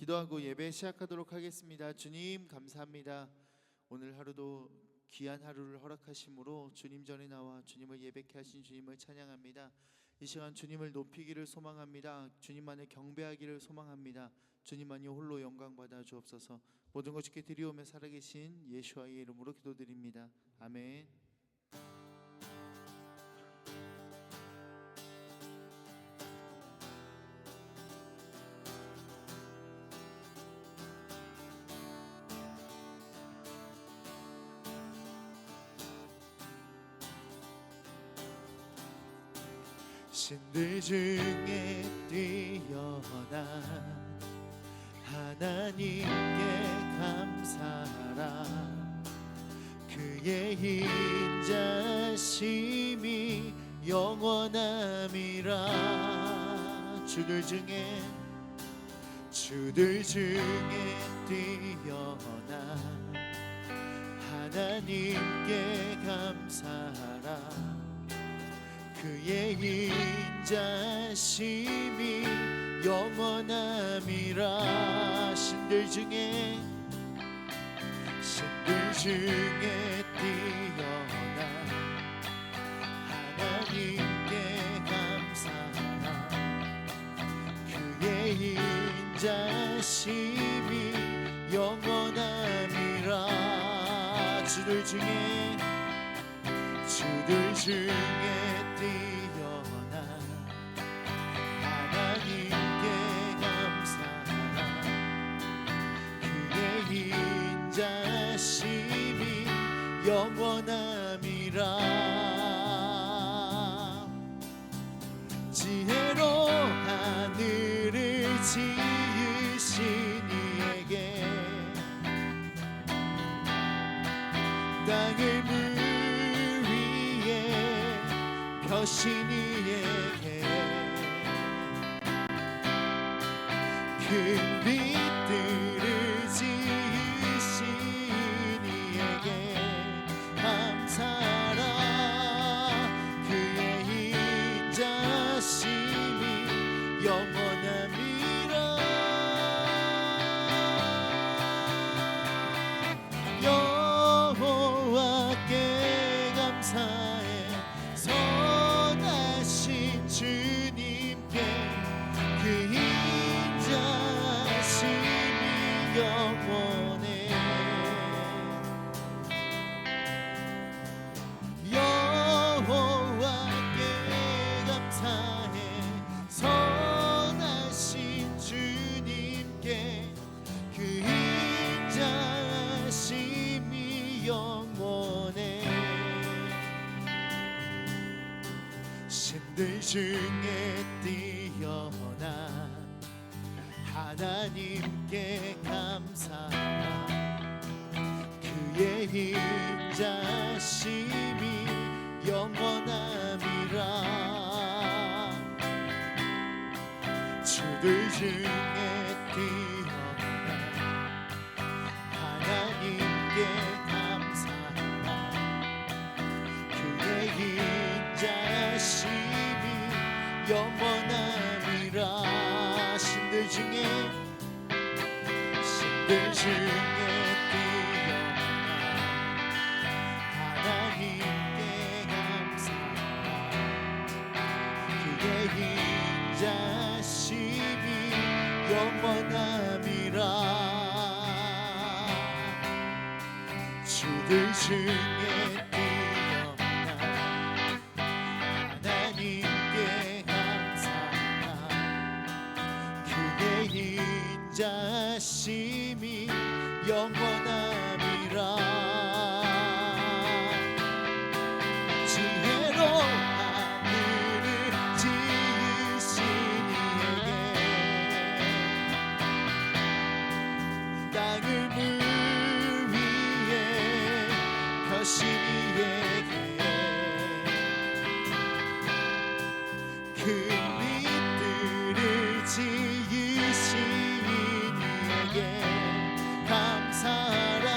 기도하고 예배 시작하도록 하겠습니다. 주님 감사합니다. 오늘 하루도 귀한 하루를 허락하심으로 주님 전에 나와 주님을 예배케 하신 주님을 찬양합니다. 이 시간 주님을 높이기를 소망합니다. 주님만을 경배하기를 소망합니다. 주님만이 홀로 영광 받아 주옵소서. 모든 것 주께 드리오며 살아계신 예수와의 이름으로 기도드립니다. 아멘. 신들 중에 뛰어난 하나님께 감사하라. 그의 인자심이 영원함이라. 주들 중에 뛰어난 하나님께 감사하라. 그의 인자심이 영원함이라. 신들 중에 뛰어난 하나님께 감사하라. 그의 인자심이 영원함이라. 주들 중에 뛰어난 하나님께 감사하라. 그의 인자심이 영원함이라. 지혜로 하늘을 지으신 이에게 땅을 펴신 이에게 큰 빛들을 지으신 이에게 감사하라. 그의 인자심이 영원함이라. 여호와께 감사해 주님께 그 인자심이 영원해. 여호와께 감사해 선하신 주님께 그 인자심이 영원해. 신들 중에 뛰어난 하나님께 감사하라. 그의 인자심이 영원함이라. 주들 중에 뛰어난 하나님께 감사하라. 그의 인자심이 영원함이라. 신들 중에 뛰어난 하나님께 감사하라. 그의 인자심이 영원함이라. 주들 중에 인자심이 영원함이라. 지혜로 하늘을 지으신 이에게 땅을 물 위에 펴신 이에게 큰 빛들을 지으신 감사하라.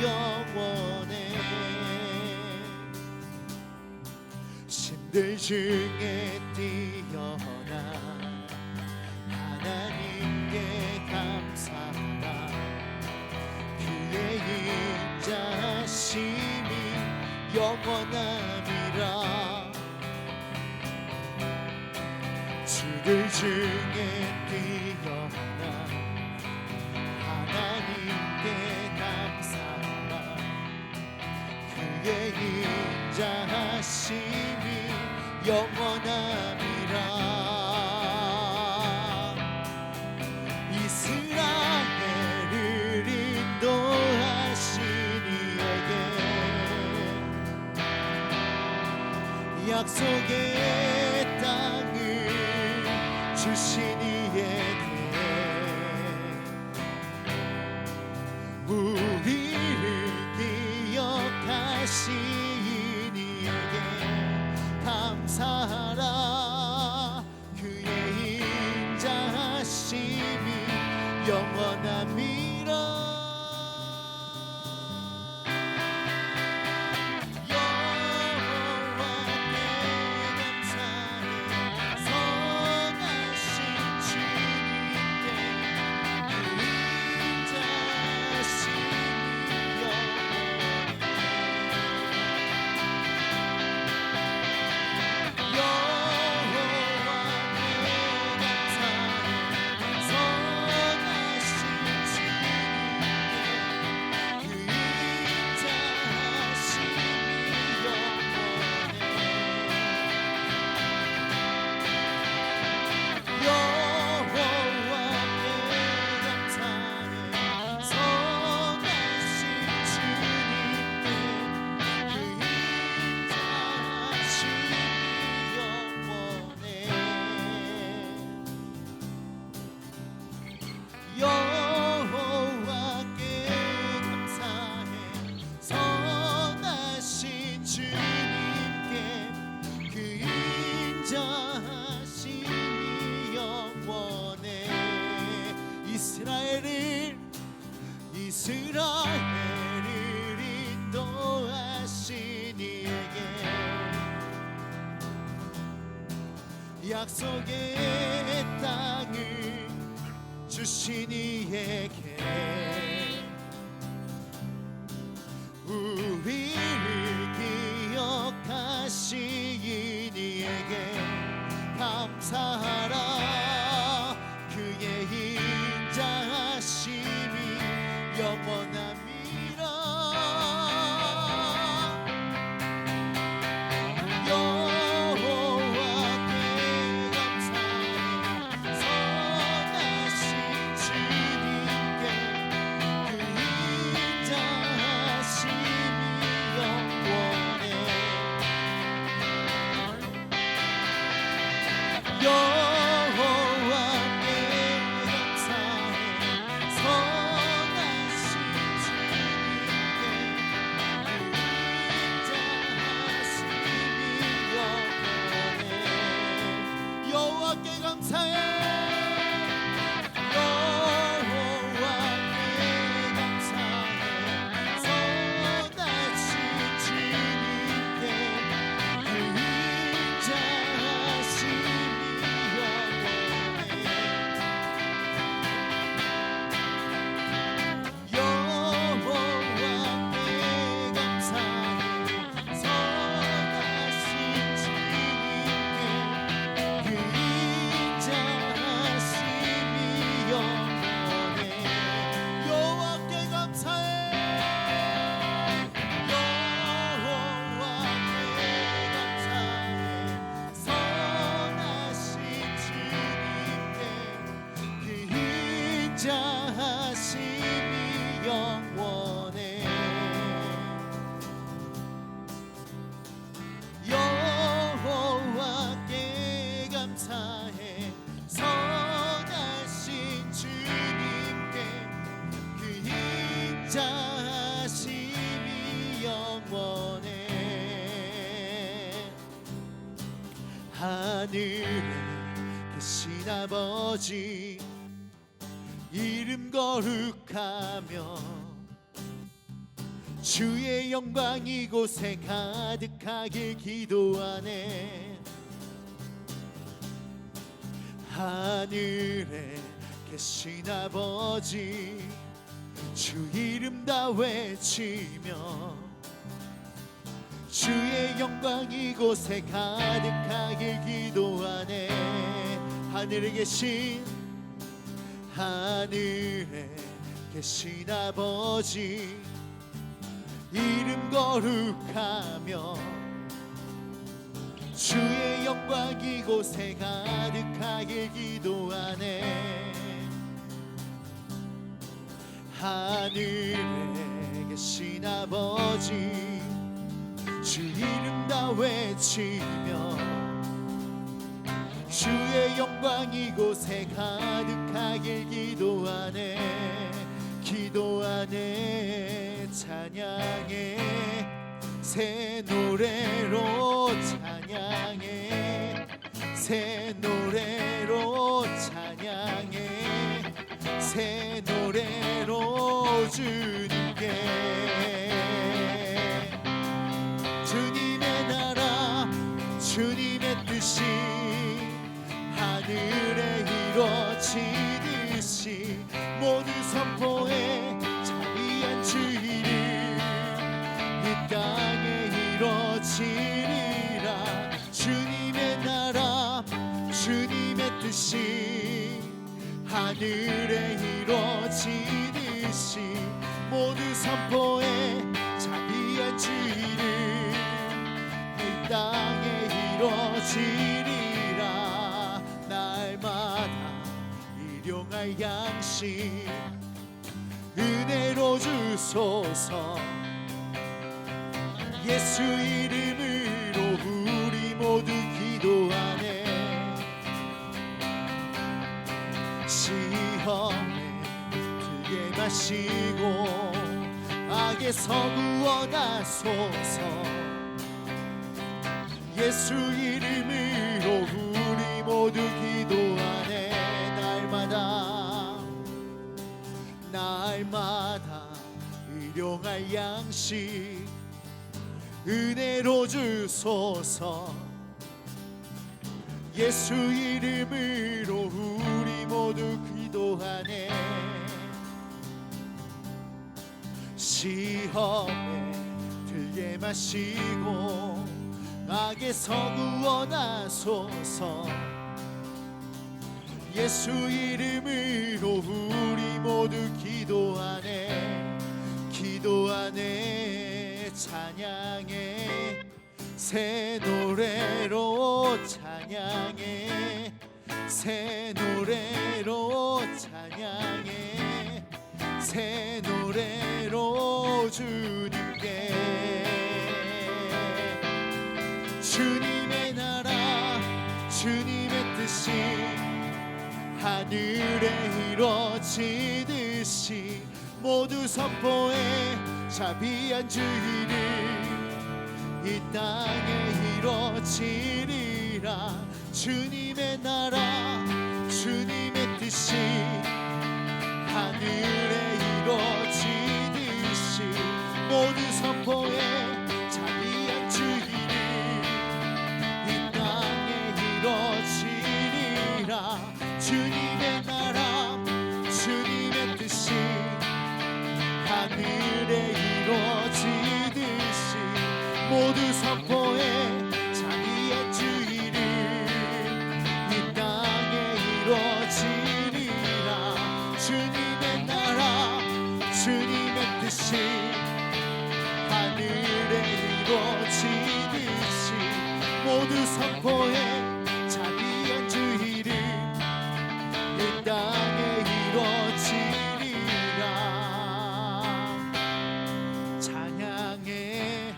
영원해. 신들 중에 뛰어난 하나님께 감사하라. 그의 인자심이 영원함이라. 주들 중에 뛰어난 하나님께 감사하라. 그의 인자심이 영원함이라. 이스라엘을 인도하신 이에게 약속의 땅을 주신 이에게 우리를 기억하신 이에게 감사하라. 그의 인자하심이 영원함이라. 여호와께 감사해. 선하신 주님께 그 인자하심이 영원해. 여호와께 감사해. 선하신 주님께 그 인자하심이 영원해. 이스라엘을 인도하신 이에게 약속의 땅을 주신 이에게 우리를 기억하신 이에게 감사하라. 그의 인자하심이 영원함이라. 여호와께 감사해. 선하신 주님께 그 인자하심이 영원해. 여호와께 감사해. 선하신 주님께 그 인자하심이 영원해. 여호와께 감사해. 여호와께 감사해. 선하신 주님께 그 인자하심이 영원해. 여호와께 감사해. 선하신 주님께 그 인자하심이 영원해. 여호와께 감사해. 여호와께 감사해. 선하신 주님께 그 인자하심이 영원해. 여호와께 감사해. 선하신 주님께 그 인자하심이 영원해. 하늘에 계신 아버지 이름 거룩하며 주의 영광 이곳에 가득하길 기도하네. 하늘에 계신 아버지 주 이름 다 외치며 주의 영광 이곳에 가득하길 기도하네. 하늘에 계신 아버지 이름 거룩하며 주의 영광 이곳에 가득하길 기도하네. 하늘에 계신 아버지 주 이름 다 외치며 주의 영광 이곳에 가득하길 기도하네. 기도하네. 찬양해 새 노래로 찬양해 새 노래로 찬양해 새 노래로 주님께. 주님의 나라 주님의 뜻이 하늘에 이루어지듯이 모두 선포해 자비한 주 이름 이 땅에 이루어지리라. 주님의 나라 주님의 뜻이 하늘에 이루어지듯이 모두 선포해 자비한 주 이름 이 땅에 이루어지리라. 날마다 일용할 양식 은혜로 주소서. 예수 이름으로 우리 모두 기도하네. 시험에 들게 마시고 악에서 구원하소서. 예수 이름으로 우리 모두 기도하네. 날마다 일용할 양식 은혜로 주소서. 예수 이름으로 우리 모두 기도하네. 시험에 들게 마시고 악에서 구원하소서. 예수 이름으로 우리 모두 기도하네. 기도하네. 찬양해 새 노래로 찬양해 새 노래로 찬양해 새 노래로 주님께. 주님의 나라 주님의 뜻이 하늘에 이루어지듯이 모두 선포해 자비한 주 이름 이 땅에 이루어지리라. 주님의 나라 주님의 뜻이 하늘에 이루어지듯이 모두 선포해 자비한 주 이름 이 땅에 이루어지리라. 주님의 나라 주님의 뜻이 하늘에 이루어지듯이 모두 선포해 자비의 주 이름 이 땅에 이루어지리라. 주님의 나라 주님의 뜻이 하늘에 이루어지듯이 모두 선포해 자비의 주 이름 이 땅에 이루어지리라. 찬양해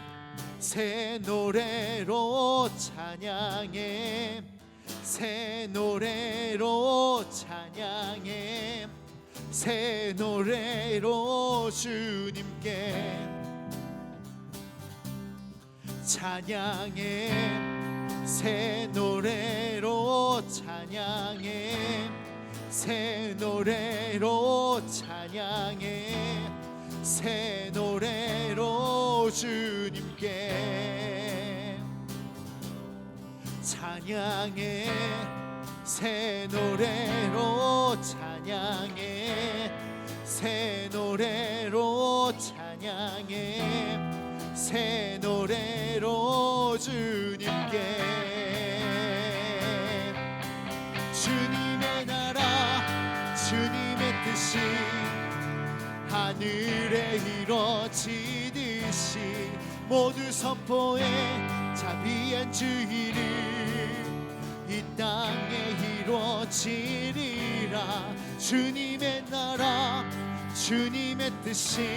새 노래로 찬양해 새 노래로 찬양해 새 노래로 주님께. 찬양해 새 노래로 찬양해 새 노래로 찬양해 새 노래로 주님께 찬양해 새 노래로 찬양해 새 노래로 찬양해 새 노래로 주님께 주님의 나라 주님의 뜻이 하늘에 이루어지듯이 모두 선포해 자비한 주의를 이 땅에 이루어지리라 주님의 나라 주님의 뜻이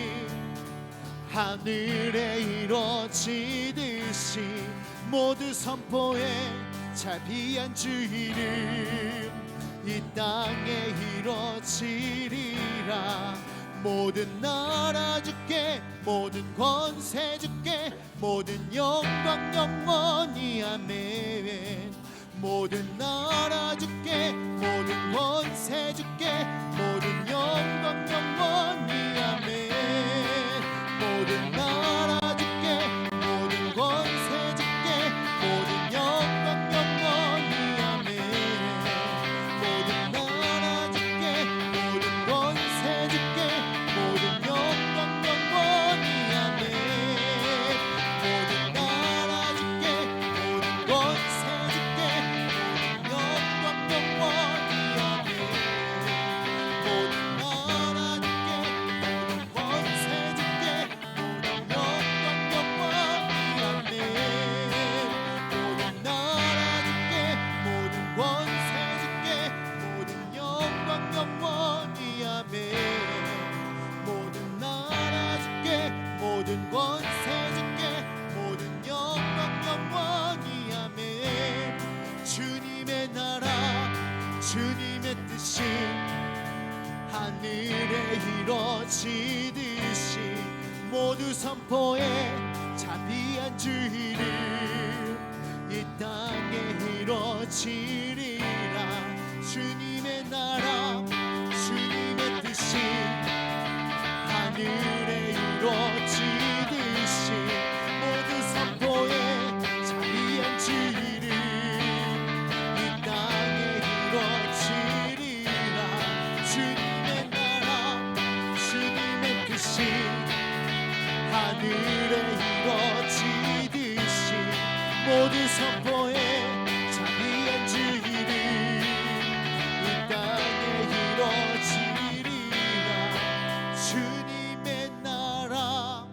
하늘에 이루어지듯이 모두 선포해 자비한 주의를 이 땅에 이루어지리라 모든 나라 주께 모든 권세 주께 모든 영광 영원히 아멘 모든 나라 주께 모든 권세 주께 모든 영광 영원히 아멘 모든 나라 주께 모든 권세 주께 모든 영광 영원히 아멘 모든 나라 주께 모든 권세 주께 모든 영광 영원히 아멘 모든 나라 주께 모든 권세 주께 모든 영광 영원히 아멘 모든 나라 주께 모든 권세 주께 모든 영광 영원히 아멘 모든 나라 주께 모든 권세 주께 모든 영광 영원히 아멘 모든 나라 주께 모든 권세 주께 모든 영광 영원히 아멘 주님의 나라 주님의 뜻이 하늘에 이루어지듯이 모두 선포해 자비한 주의를 이 땅에 이루어지리라 주님의 나라 주님의 뜻이 하늘에 이루어지듯이 모두 선포해 자비한 주의를 이 땅에 이루어지리라 주님의 나라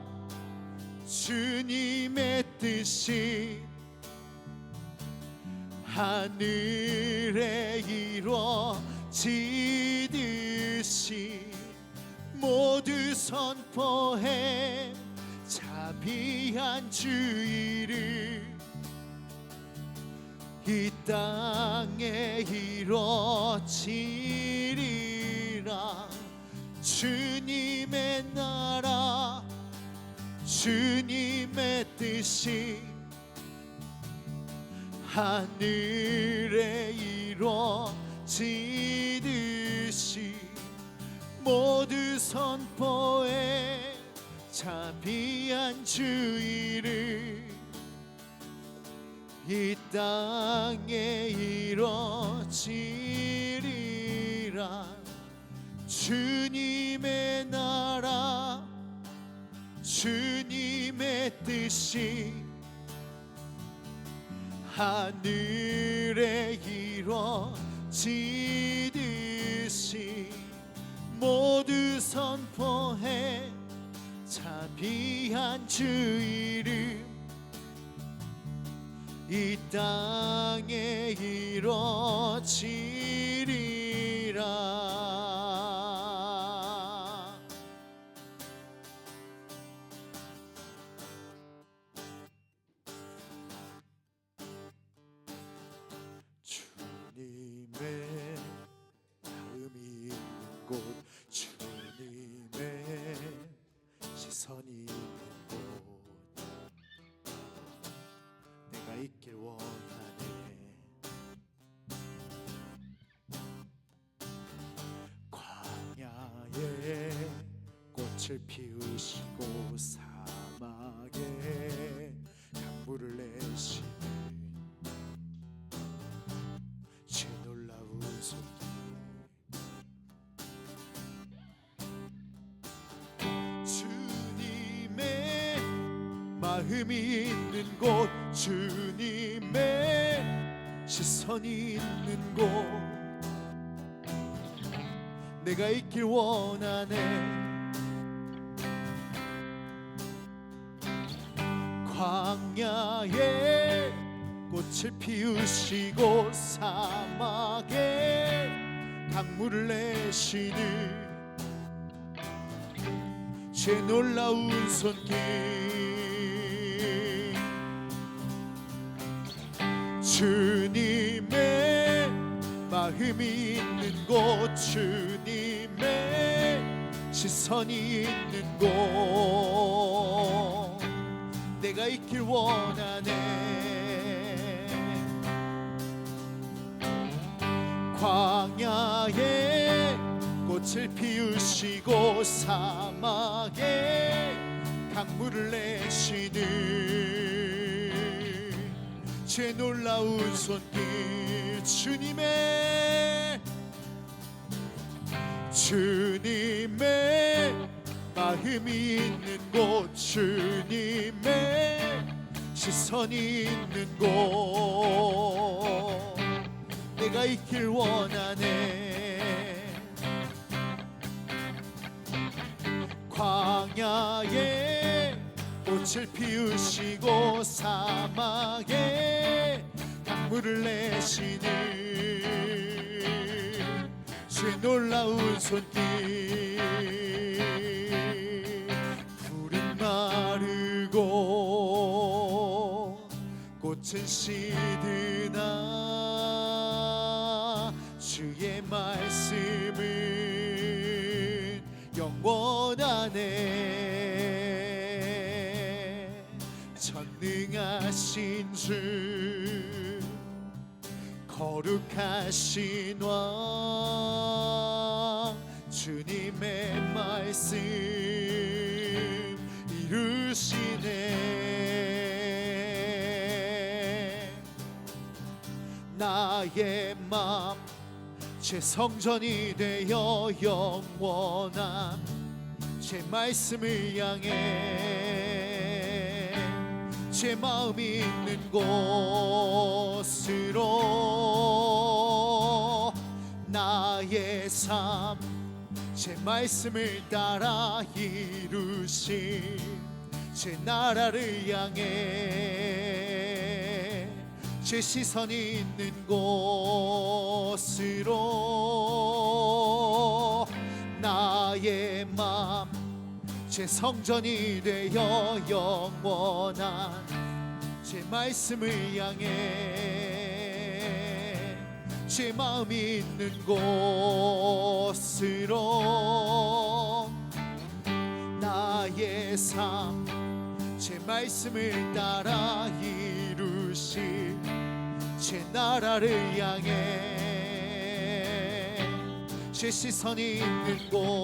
주님의 뜻이 하늘에 이루어지듯이 모두 선포해 자비한 주의를 이 땅에 이루어지리라 주님의 나라 주님의 뜻이 하늘에 이루어지듯이 모두 선포해 자비한 주의를 이 땅에 이루어지리라 주님의 나라 주님의 뜻이 하늘에 이루어지듯이 모두 선포해 자비한 주의를 이 땅에 이루어지리라 주님의 나라 주님의 뜻이 하늘에 이루어지듯이 모두 선포해 자비한 주의를 이 땅에 이루어지리라 주님의 마음이 있는 곳 주님의 시선이 있는 곳 내가 있길 원하네 광야에 꽃을 피우시고 사막에 강물을 내시는 제 놀라운 손길, 주님의 마음이 있는 곳, 주님의 시선이 있는 곳, 내가 있길 원하네. 광야에 꽃을 피우시고 사막에 강물을 내시는 제 놀라운 손길, 주님의 마음이 있는 곳, 주님의 시선이 있는 곳, 내가 있길 원하네. 광야에 꽃을 피우시고 사막에 강물을 내시는 제 놀라운 손길, 주님의 마음이 있는 곳, 주님의 시선이 있는 곳, 내가 있길 원하네. 광야에 꽃을 피우시고 사막에 강물을 내시는 제 놀라운 손길, 풀은 마르고 꽃은 시드나 주의 말씀은 영원하네. 전능하신 주, 거룩하신 왕, 주님의 말씀 이루시네. 나의 맘 제 성전이 되어 영원한 제 말씀을 향해 제 마음이 있는 곳으로 나의 삶 제 말씀을 따라 이루신 제 나라를 향해 제 시선이 있는 곳으로 나의 맘 제 성전이 되어 영원한 제 말씀을 향해 제 마음이 있는 곳으로 나의 삶 제 말씀을 따라 이루실 제 나라를 향해 제 시선이 있는 곳으로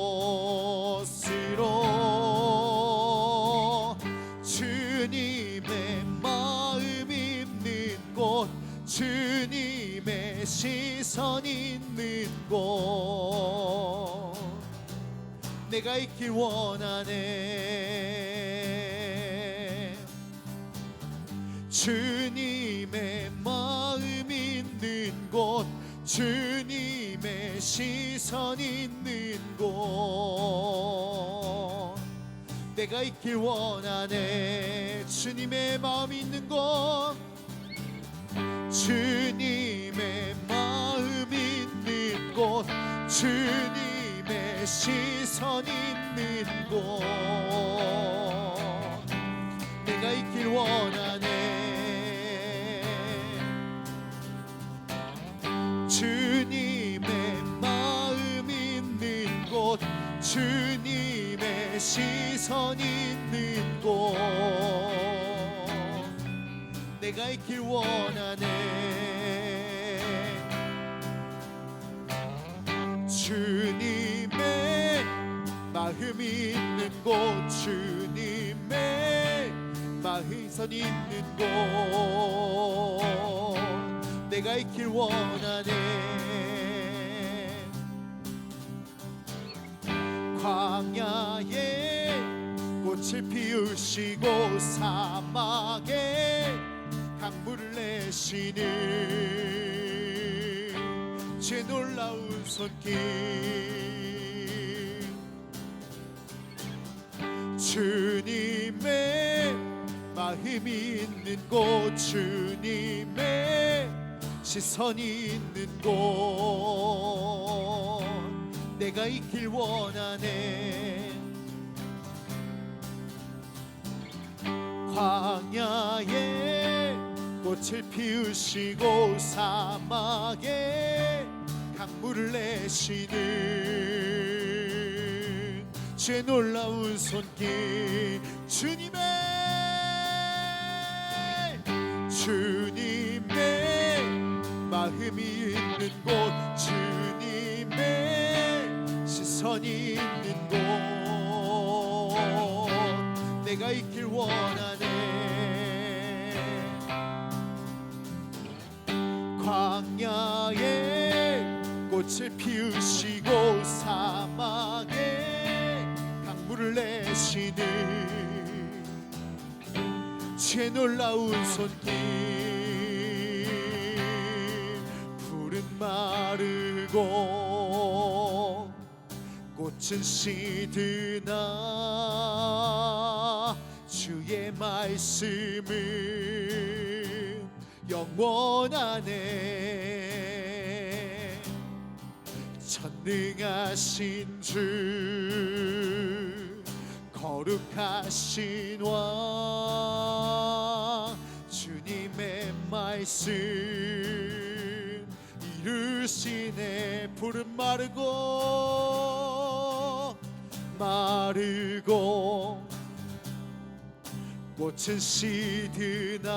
주님의 마음이 있는 곳 주님의 시선이 있는 곳 내가 있길 원하네. 주님의 마음이 있는 곳 주님의 시선이 있는 곳 내가 있길 원하네. 주님의 마음이 있는 곳 주님의 마음이 있는 곳 주님의 시선이 있는 곳 내가 있길 원하네. 주님의 마음이 있는 곳 주님의 시선이 있는 곳 내가 있길 원하네. 주님의 마음이 있는 곳 주님의 마음이 선 있는 곳 내가 있길 원하네. 광야에 꽃을 피우시고 사막에 강물을 내시는 제 놀라운 손길 주님의 마음이 있는 곳 주님의 시선이 있는 곳 내가 있길 원하네. 광야에 꽃을 피우시고 사막에 강물을 내시는 주의 놀라운 손길 주님의 마음이 있는 곳 주님의 시선이 있는 곳 내가 있길 원하네. 광야에 꽃을 피우시고 사막에 강물을 내시는 주의 놀라운 손길 푸른 마르고 꽃은 시드나 주의 말씀은 영원하네. 전능하신 주 거룩하신 왕 주님의 말씀 이루시네. 푸른 마르고 꽃은 시드나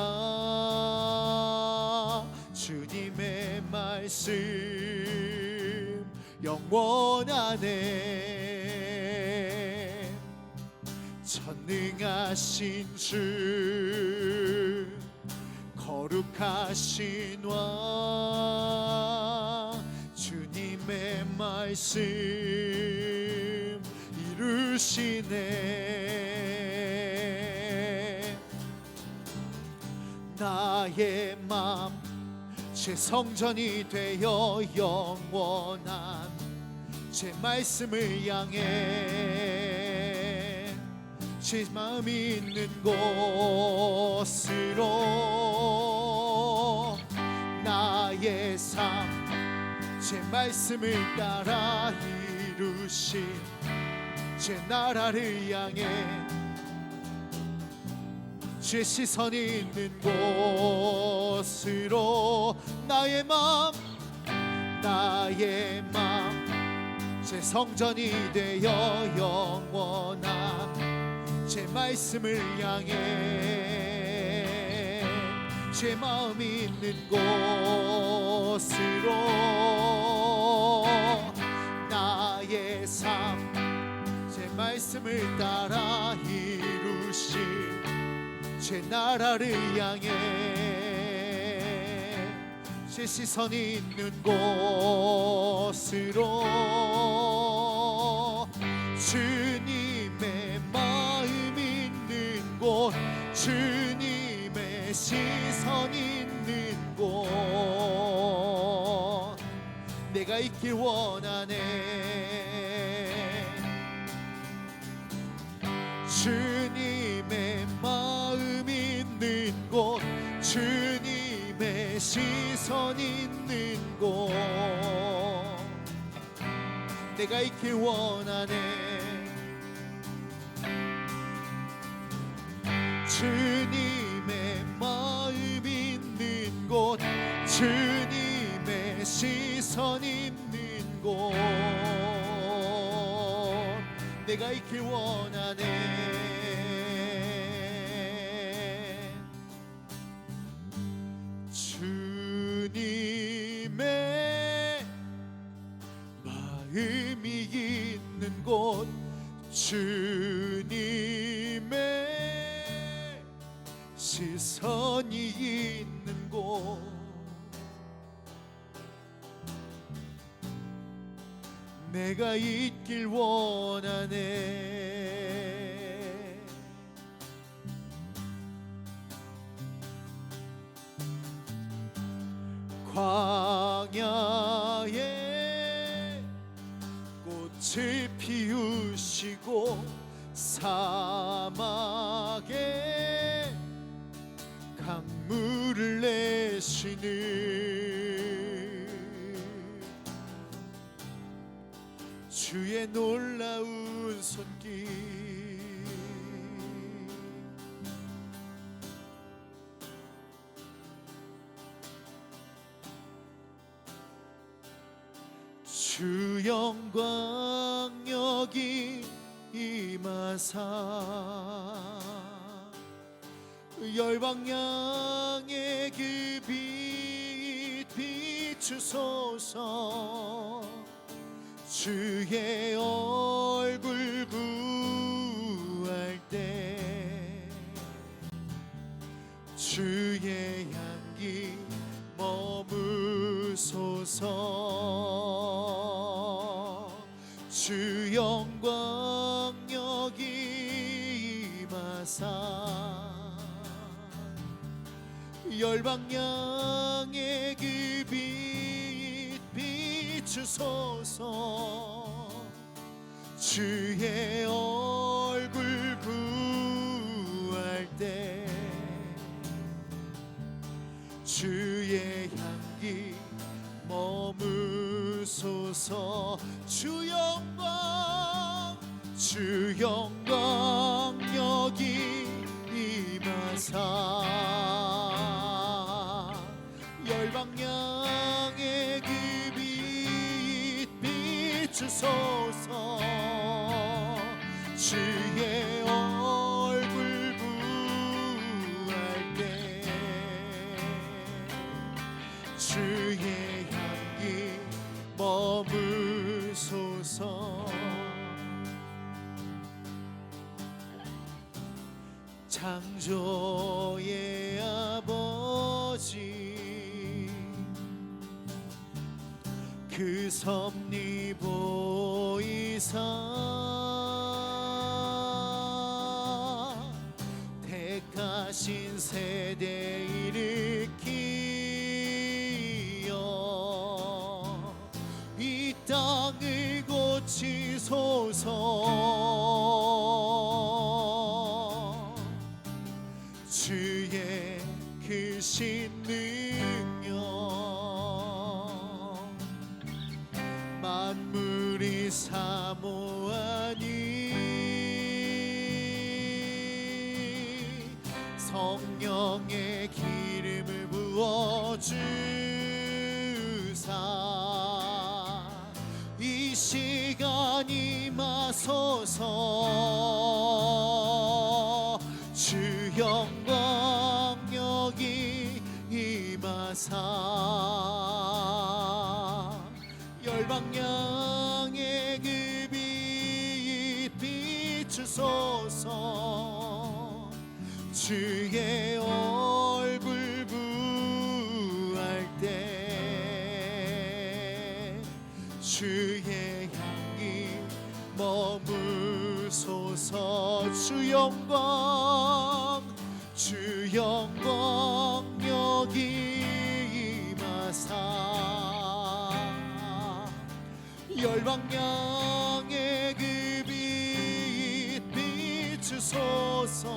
주님의 말씀 영원하네. 전능하신 주 거룩하신 왕 주님의 말씀 이루시네. 나의 맘 제 성전이 되어 영원한 제 말씀을 향해 제 마음이 있는 곳으로 나의 삶 제 말씀을 따라 이루신 제 나라를 향해 주의 시선이 있는 곳으로 나의 맘 제 성전이 되어 영원한 제 말씀을 향해 제 마음이 있는 곳으로 나의 삶 제 말씀을 따라 이루신 제 나라를 향해 제 시선이 있는 곳으로 주님의 마음이 있는 곳 주님의 시선이 있는 곳 내가 있길 원하네. 주님의 마음이 있는 곳 주님의 시선이 있는 곳 내가 있길 원하네. 주님의 마음이 있는 곳 주님의 시선이 있는 곳 내가 있길 원하네. 주님의 마음이 있는 곳 주님의 내가 있길 원하네. 광야에 꽃을 피우시고 사막에 강물을 내시는 주의 놀라운 손길. 주 영광 여기 임하사 열방 양의 그 빛 비추소서. 주의 얼굴 구할 때 주의 향기 머무소서. 주 영광 여기 임하사 열방 양의 그 빛 비추소서. 주의 얼굴 구할 때 주의 향기 머무소서. 주 영광 여기 임하사 열방 양의 그 빛 비추소서. 주의 얼굴 구할 때 주의 향기 머무소서. 창조의 아버지 그 섭리 보이사 택하신 세대 일으키어 이 땅을 고치소서. 주의 크신 능력 만물이 사모하니 성령의 기름을 부어주사 이 시간 임하소서. 주 영광 여기 임하사 열방 양의 그 빛 비추소서. 주의 얼굴 구할 때 주의 향기 머무소서. 주 영광 여기 임하사 열방 양의 그 빛 비추소서.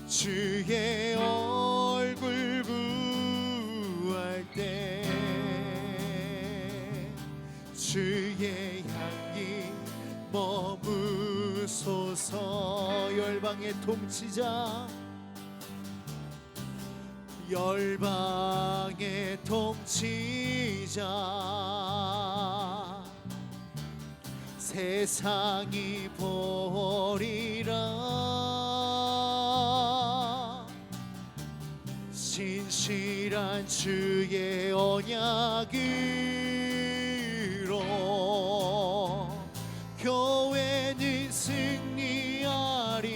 주의 얼굴 구할 때 주의 향기 머무소서. 열방의 통치자 세상이 보리라. 신실한 주의 언약으로 교회는 승리하리.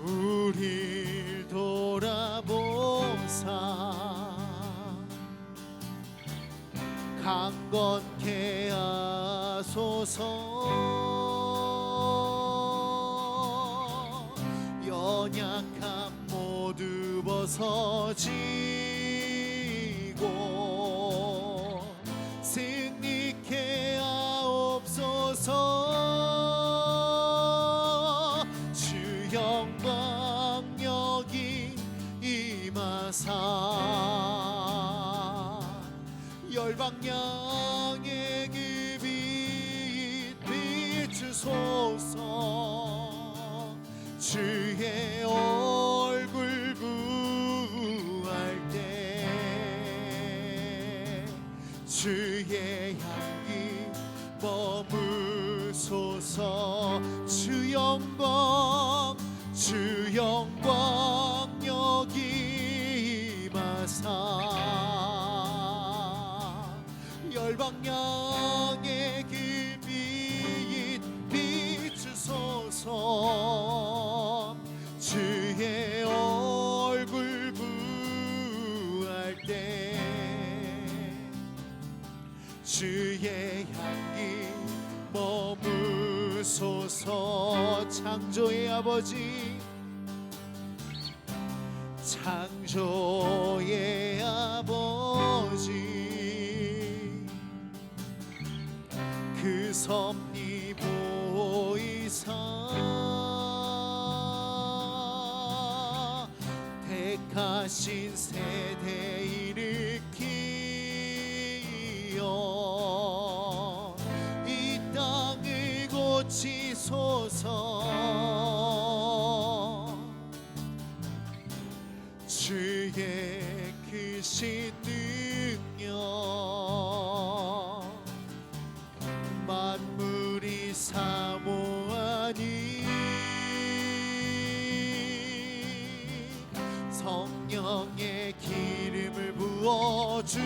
우릴 돌아보사 주옵소서. 연약함 모두 벗어지고 승리케 하옵소서. 주 영광 여기 임하사 열방 양의 그 빛 비추소서. 주의 얼굴 구할 때 주의 향기 머무소서. 주 영광 여기 임하사 열방 양의 그 빛 비추소서. 주의 얼굴 구할 때 주의 향기 머무소서. 창조의 아버지 창조의 아버지 그 섭리 보이사 택하신 세대 일으키어 이 땅을 고치소서. 주의 크신 능력 만물이 사모하니 성령의 기름을 부어주사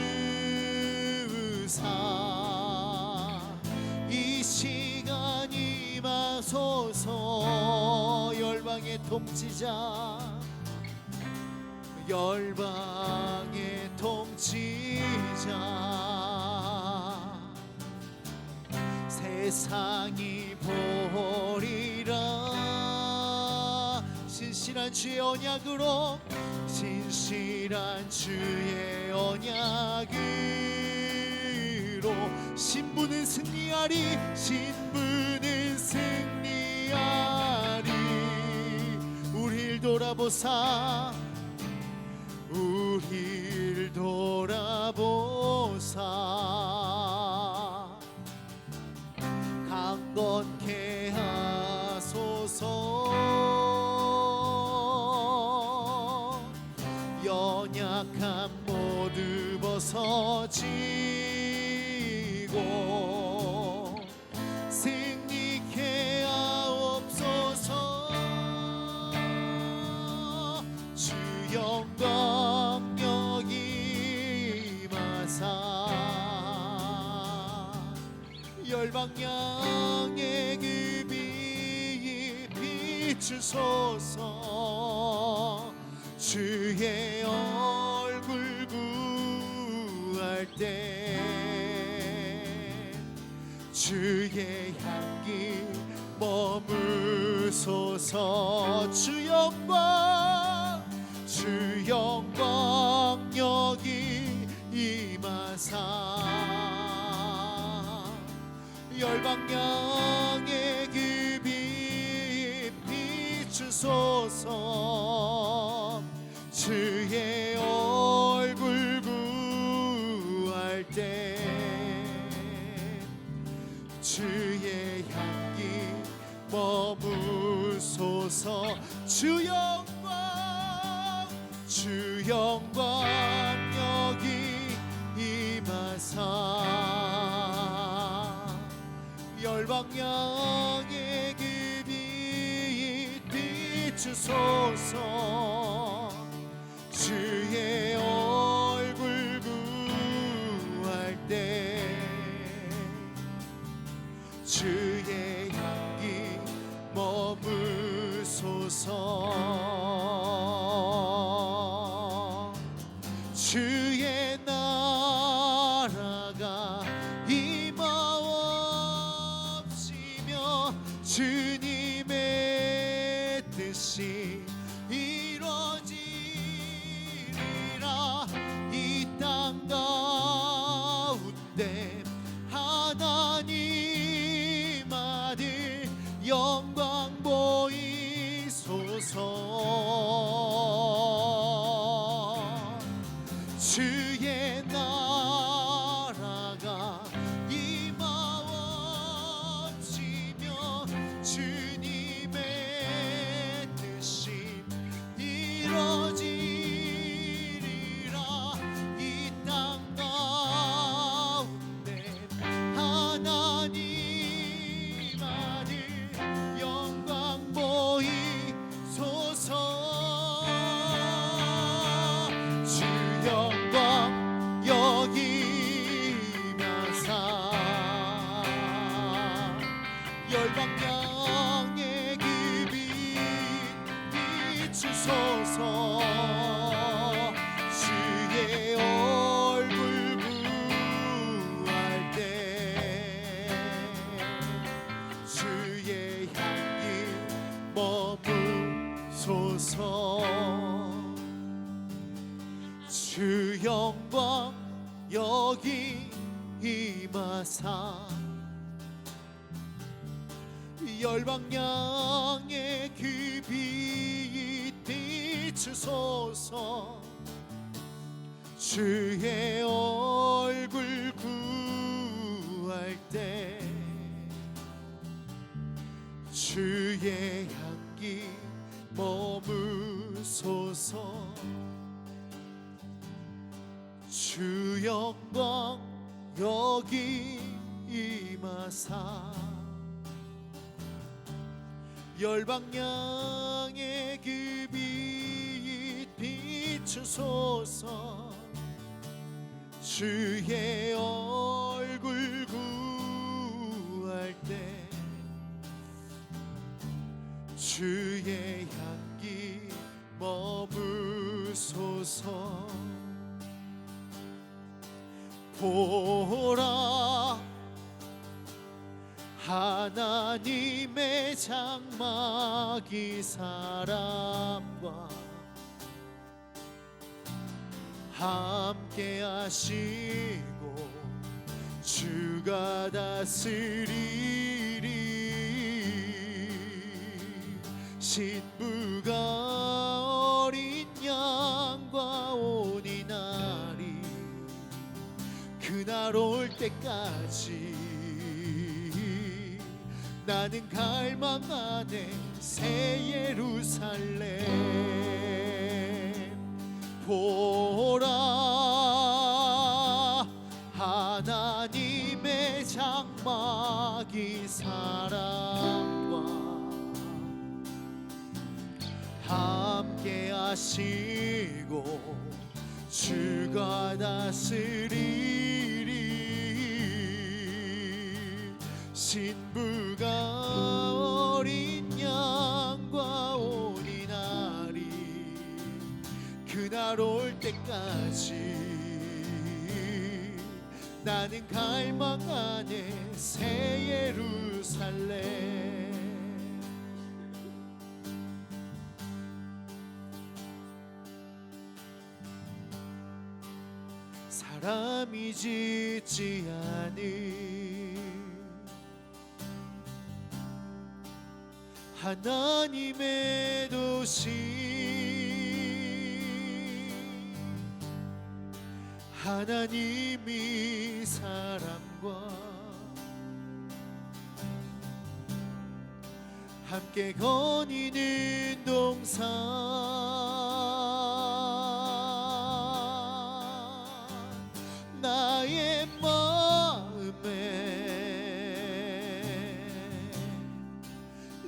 이 시간 임하소서. 열방의 통치자 열방의 통치자 세상이 보리라. 신실한 주의 언약으로 신실한 주의 언약으로 신부는 승리하리. 신부는 승리하리. 우리를 돌아보사 우리를 돌아보사 강건케 하소서. 연약함 모두 벗어지고 승리케 하옵소서. 주 영광 여기 임하사 열방 양의 그 빛 비추소서. 주의 얼굴 구할 때 주의 향기 머무소서. 주 영광 여기 임하사 열방 양의 그 빛 비추소서. 주의 얼굴 구할 때 주의 향기 머무소서. 주 영광 여기 임하사 열방 양의 그 빛 비추소서. 주의 얼굴 구할 때 주의 향기 머무소서. 주의 나라가 임하옵소서. 주님의 뜻이 이루어지리라. 이 땅 가운데 하나님 아들 영광 보이소서. 주의 나라가 임하옵시며 주님의 뜻이 이루어지리라. 이 땅 가운데 하나님 아들 영광 보이소서. 주 영광 여기면서 열방향의 그 빛 비추소서. 주의 얼굴 구할 때 주의 향기 머무소서. 주 영광 여기 임하사 열방향의 그 빛 비추소서. 주의 얼굴 구할 때 주의 향기 머무소서. 주 영광 여기 임하사 열방향의 그 빛 비추소서. 주의 얼굴 구할 때 주의 향기 머무소서. 보라 하나님의 장막이 사람과 함께 하시고 주가 다스리리. 신부가 어린 양과 온이 나리 그날 올 때까지 나는 갈망하네 새 예루살렘. 보라 하나님의 장막이 사람과 함께 하시고 주가 다스리리. 신부가 어린 양과 온이 나리 그날 올 때까지 나는 갈망하네 새 예루살렘. 사람이 짓지 않은 하나님의 도시, 하나님이 사람과 함께 거니는 동산, 나의 마음에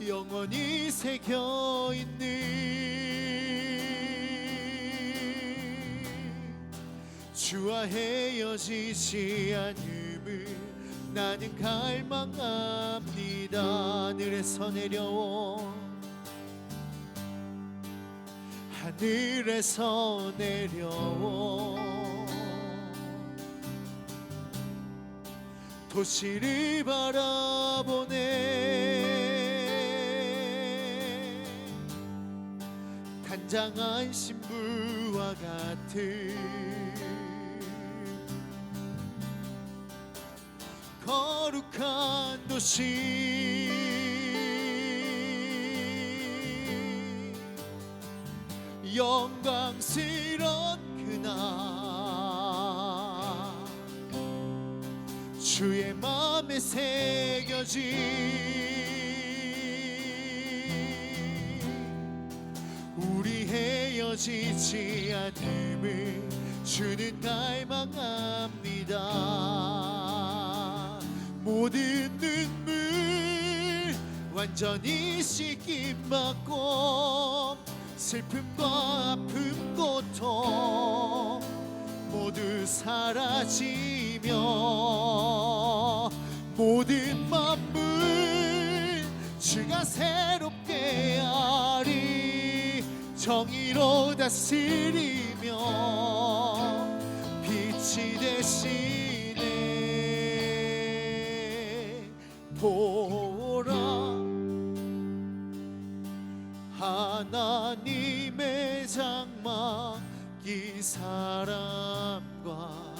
영원히 새겨있는 주와 헤어지지 않음을 나는 갈망합니다. 하늘에서 내려온 하늘에서 내려온 도시를 바라보네. 단장한 신부와 같은 거룩한 도시 영광스런 그날 주의 마음에 새겨진 우리 헤어지지 않음을 주는 갈망합니다. 모든 눈물 완전히 씻김받고 슬픔과 아픔 고통 모두 사라지며 모든 만물 주가 새롭게 하리 정의로 다스리며 빛이 되시네. 보라 하나님의 장막 이 사람과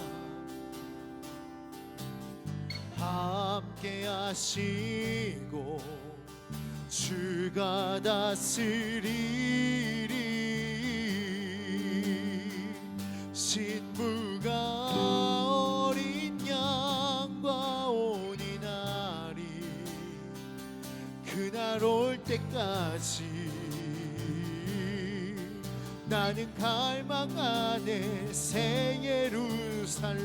함께 하시고 주가 다스리리. 신부가 어린 양과 오니 나리 그날 올 때까지 나는 갈망하네 새 예루살렘.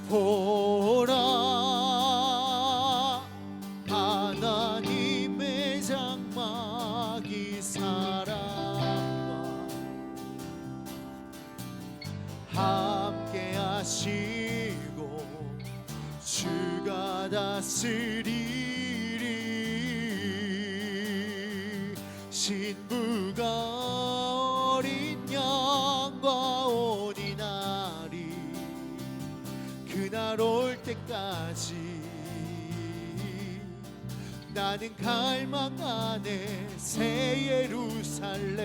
보라 하나님의 장막 이 사람과 함께 하시고 주가 다스리리. 신부가 어린 양과 오니 나리 그날 올 때까지 나는 갈망하네 새 예루살렘.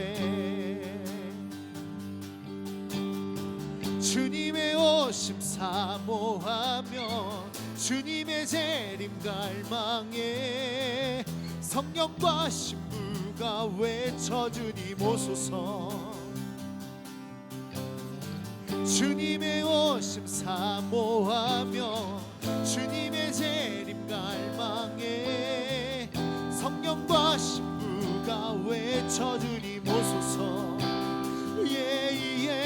주님의 오심 사모하며 주님의 재림 갈망해 성령과 신부가 외쳐 주님 오소서. 주님의 오심 사모하며 주님의 재림 갈망해 성령과 신부가 외쳐 주님 오소서. 예예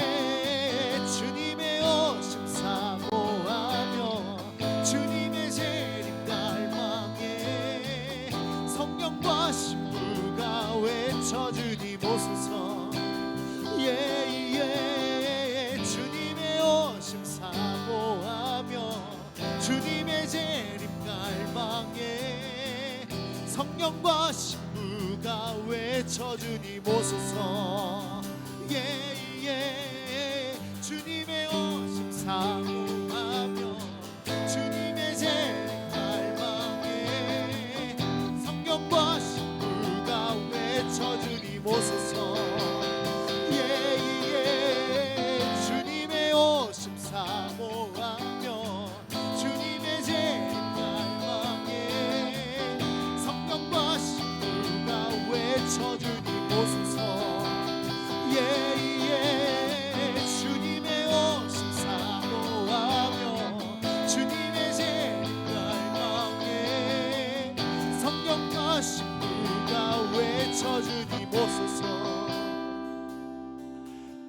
주님의 오심 사모하며 주님의 재림 갈망해 성령과 신부가 외쳐 주님 오소서. 예예 주님의 오심 사모하며 주님의 재림 갈망해 성령과 신부가 외쳐 주님 오소서. 예예 주님의 오심 사모하며 주님의 재림 갈망해 성령과 신부가 외쳐 주님 오소서. 사모하며 주님의 재림 갈망해 성령과 신부가 외쳐 주님 오소서. 예예 주님의 오심 사모하며 주님의 재림 갈망해 성령과 신부가 외쳐 주님 오소서.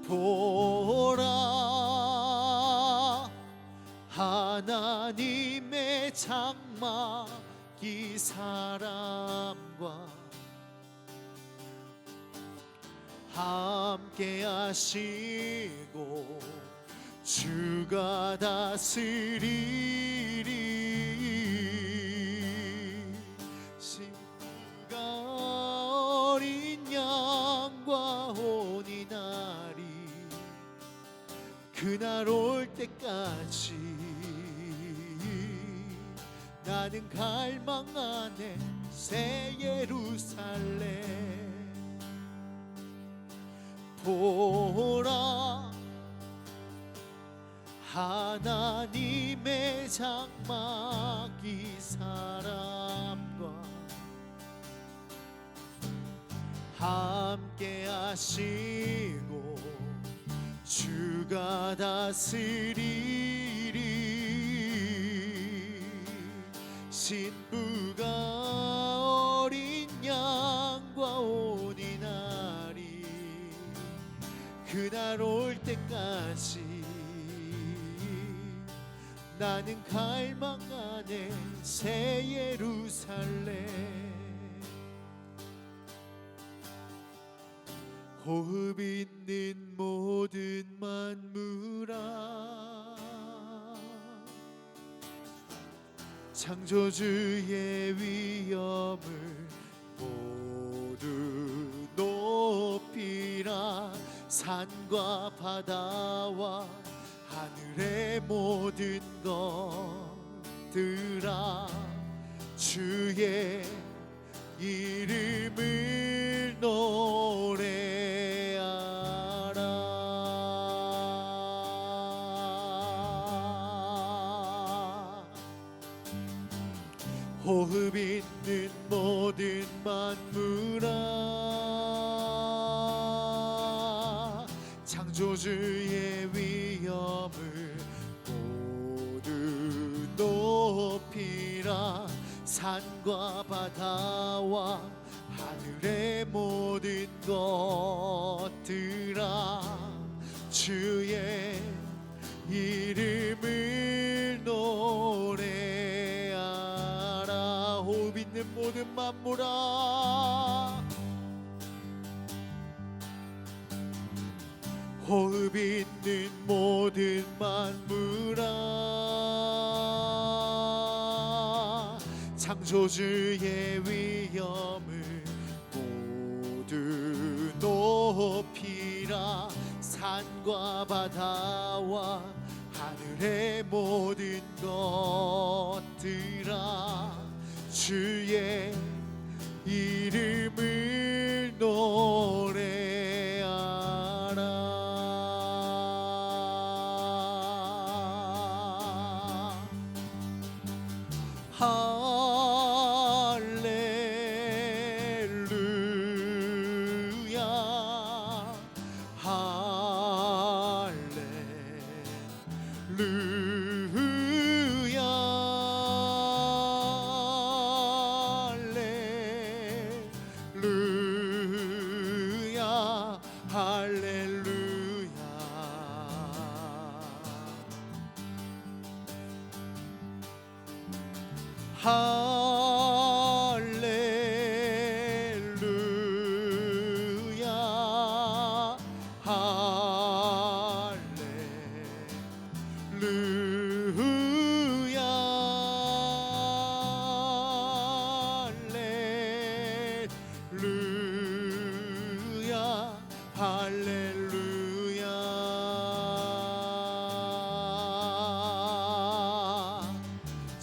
보라 하나님의 장막 이 사람과 함께 하시고 주가 다스리리. 신부가 어린 양과 오니 나리 그날 올 때까지 나는 갈망하네 새 예루살렘. 보라 하나님의 장막이 사람과 함께 하시고 주가 다스리리 신부가 어린 양과 온 이날이 그날 올 때까지 나는 갈망하네 새 예루살렘 호흡 있는 모든 만물아 창조주의 위엄을 모두 높이라 산과 바다와 하늘의 모든 것들아 주의 이름을 노래하라 호흡 있는 모든 만물아 창조주의 위엄을 모두 높이라 산과 바다와 하늘의 모든 것들아 주의 이름을 노래하라 호흡 있는 모든 만물아 호흡 있는 모든 만물아 창조주의 위엄을 모두 높이라 산과 바다와 하늘의 모든 것들아 주의 이름을 노래하라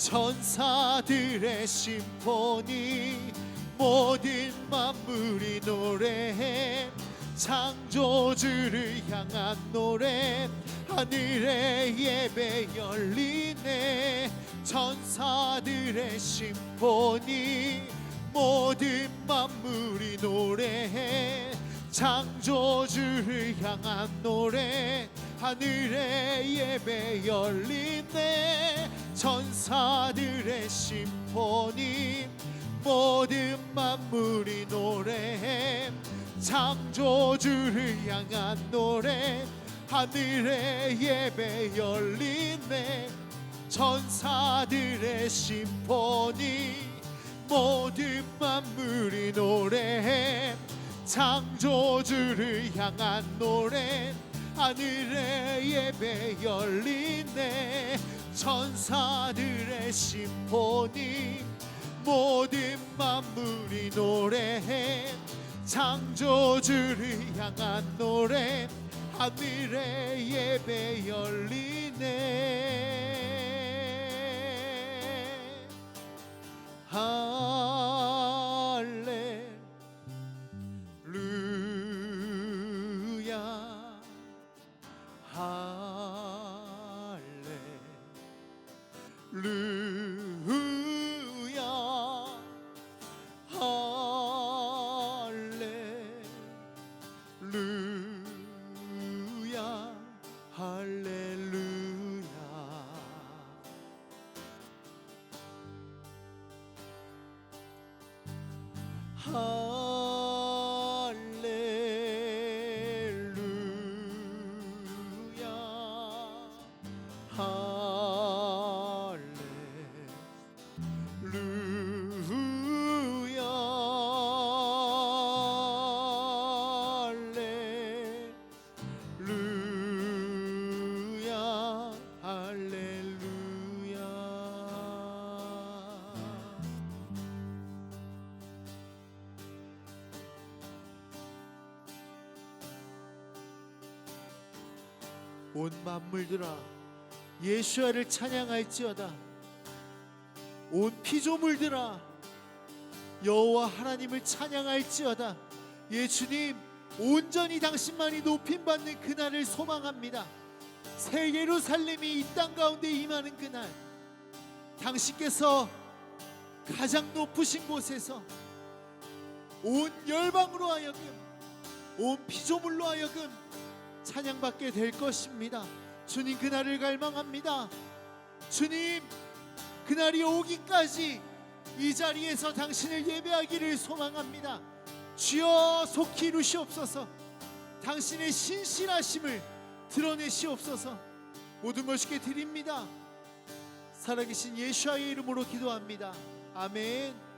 천사들의 심포니 모든 만물이 노래해 창조주를 향한 노래 하늘의 예배 열리네 천사들의 심포니 모든 만물이 노래해 창조주를 향한 노래 하늘의 예배 열리네 천사들의 심포니 모든 만물이 노래해 창조주를 향한 노래 하늘의 예배 열리네 천사들의 심포니 모든 만물이 노래해 창조주를 향한 노래 하늘의 예배 열리네 천사들의 심포니 모든 만물이 노래해 창조주를 향한 노래 하늘의 예배 열리네 할렐루야 온 만물들아 예수야를 찬양할지어다. 온 피조물들아 여호와 하나님을 찬양할지어다. 예수님, 온전히 당신만이 높임받는 그날을 소망합니다. 새 예루살렘이 이 땅 가운데 임하는 그날, 당신께서 가장 높으신 곳에서 온 열방으로 하여금, 온 피조물로 하여금 찬양받게 될 것입니다. 주님, 그날을 갈망합니다. 주님, 그날이 오기까지 이 자리에서 당신을 예배하기를 소망합니다. 주여, 속히 이루시옵소서. 당신의 신실하심을 드러내시옵소서. 모든 걸 주께 드립니다. 살아계신 예수와의 이름으로 기도합니다. 아멘.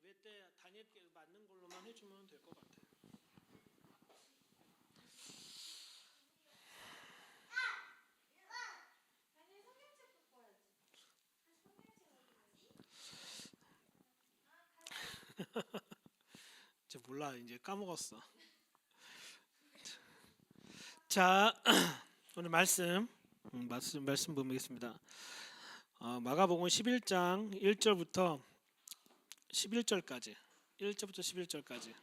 예배 때 다니엘께 맞는 걸로만 해주면 될 것 같아요. 이제 몰라, 이제 까먹었어. 자, 오늘 말씀 보겠습니다. 마가복음 11장 1절부터 11절까지, 1절부터 11절까지.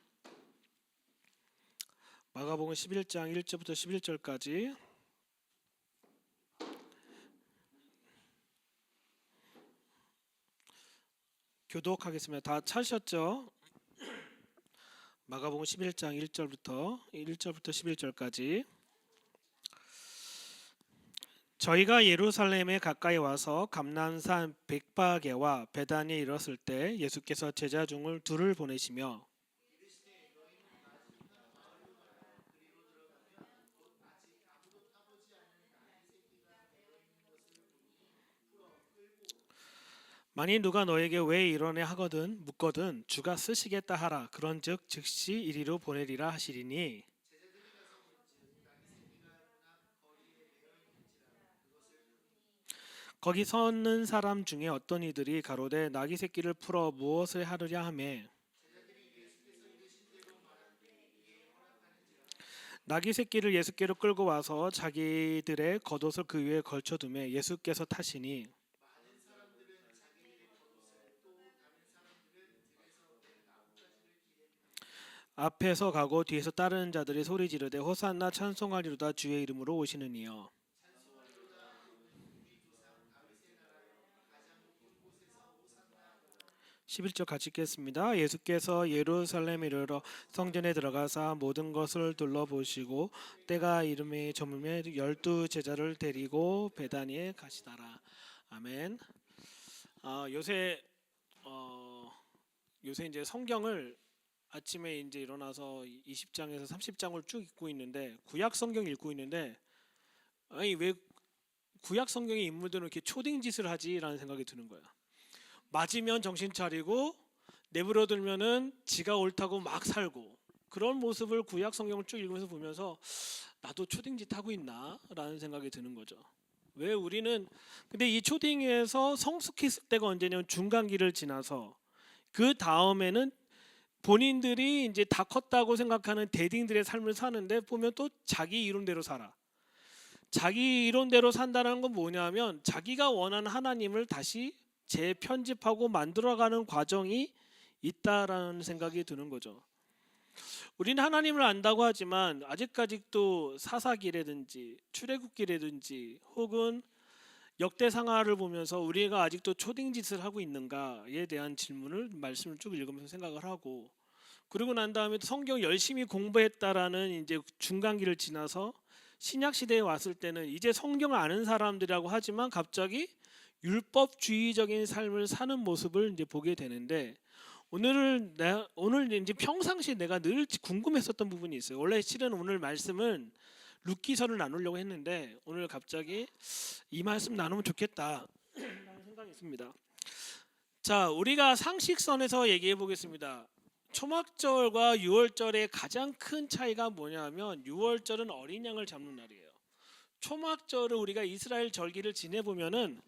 마가복음 11장 1절부터 11절까지. 교독하겠습니다. 다 찾으셨죠? 마가복음 11장 1절부터 11절까지. 저희가 예루살렘에 가까이 와서 감람산 벳바게와 베다니에 이르렀을 때 예수께서 제자 중을 둘을 보내시며 만일 누가 너에게 왜 이러네 하거든 묻거든 주가 쓰시겠다 하라. 그런즉 즉시 이리로 보내리라 하시리니 거기 서는 사람 중에 어떤 이들이 가로되 나귀 새끼를 풀어 무엇을 하느냐 하매 나귀 새끼를 예수께로 끌고 와서 자기들의 겉옷을 그 위에 걸쳐두매 예수께서 타시니 앞에서 가고 뒤에서 따르는 자들이 소리 지르되 호산나 찬송하리로다 주의 이름으로 오시는 이여. 11절 같이 읽겠습니다. 예수께서 예루살렘에 이르러 성전에 들어가사 모든 것을 둘러보시고 때가 이름에 저물매 12 제자를 데리고 베다니에 가시더라. 아멘. 요새 이제 성경을 아침에 이제 일어나서 20장에서 30장을 쭉 읽고 있는데 구약 성경 읽고 있는데 아니 왜 구약 성경의 인물들은 이렇게 초딩 짓을 하지라는 생각이 드는 거야. 맞으면 정신 차리고 내버려두면은 지가 옳다고 막 살고, 그런 모습을 구약 성경을 쭉 읽으면서 보면서 나도 초딩짓 하고 있나라는 생각이 드는 거죠. 왜 우리는 근데 이 초딩에서 성숙했을 때가 언제냐면 중간기를 지나서 그 다음에는 본인들이 이제 다 컸다고 생각하는 대딩들의 삶을 사는데 보면 또 자기 이론대로 살아. 자기 이론대로 산다는 건 뭐냐면 자기가 원하는 하나님을 다시 재편집하고 만들어가는 과정이 있다라는 생각이 드는 거죠. 우리는 하나님을 안다고 하지만 아직까지도 사사기라든지 출애굽기라든지 혹은 역대상하를 보면서 우리가 아직도 초딩짓을 하고 있는가에 대한 질문을 말씀을 쭉 읽으면서 생각을 하고, 그리고 난 다음에 성경 열심히 공부했다라는 이제 중간기를 지나서 신약 시대에 왔을 때는 이제 성경을 아는 사람들이라고 하지만 갑자기 율법주의적인 삶을 사는 모습을 이제 보게 되는데, 오늘 이제 평상시에 내가 늘 궁금했었던 부분이 있어요. 원래 실은 오늘 말씀은 룻기서를 나누려고 했는데 오늘 갑자기 이 말씀 나누면 좋겠다 라는 생각이 있습니다. 자, 우리가 상식선에서 얘기해 보겠습니다. 초막절과 유월절의 가장 큰 차이가 뭐냐면 유월절은 어린 양을 잡는 날이에요. 초막절을 우리가 이스라엘 절기를 지내보면은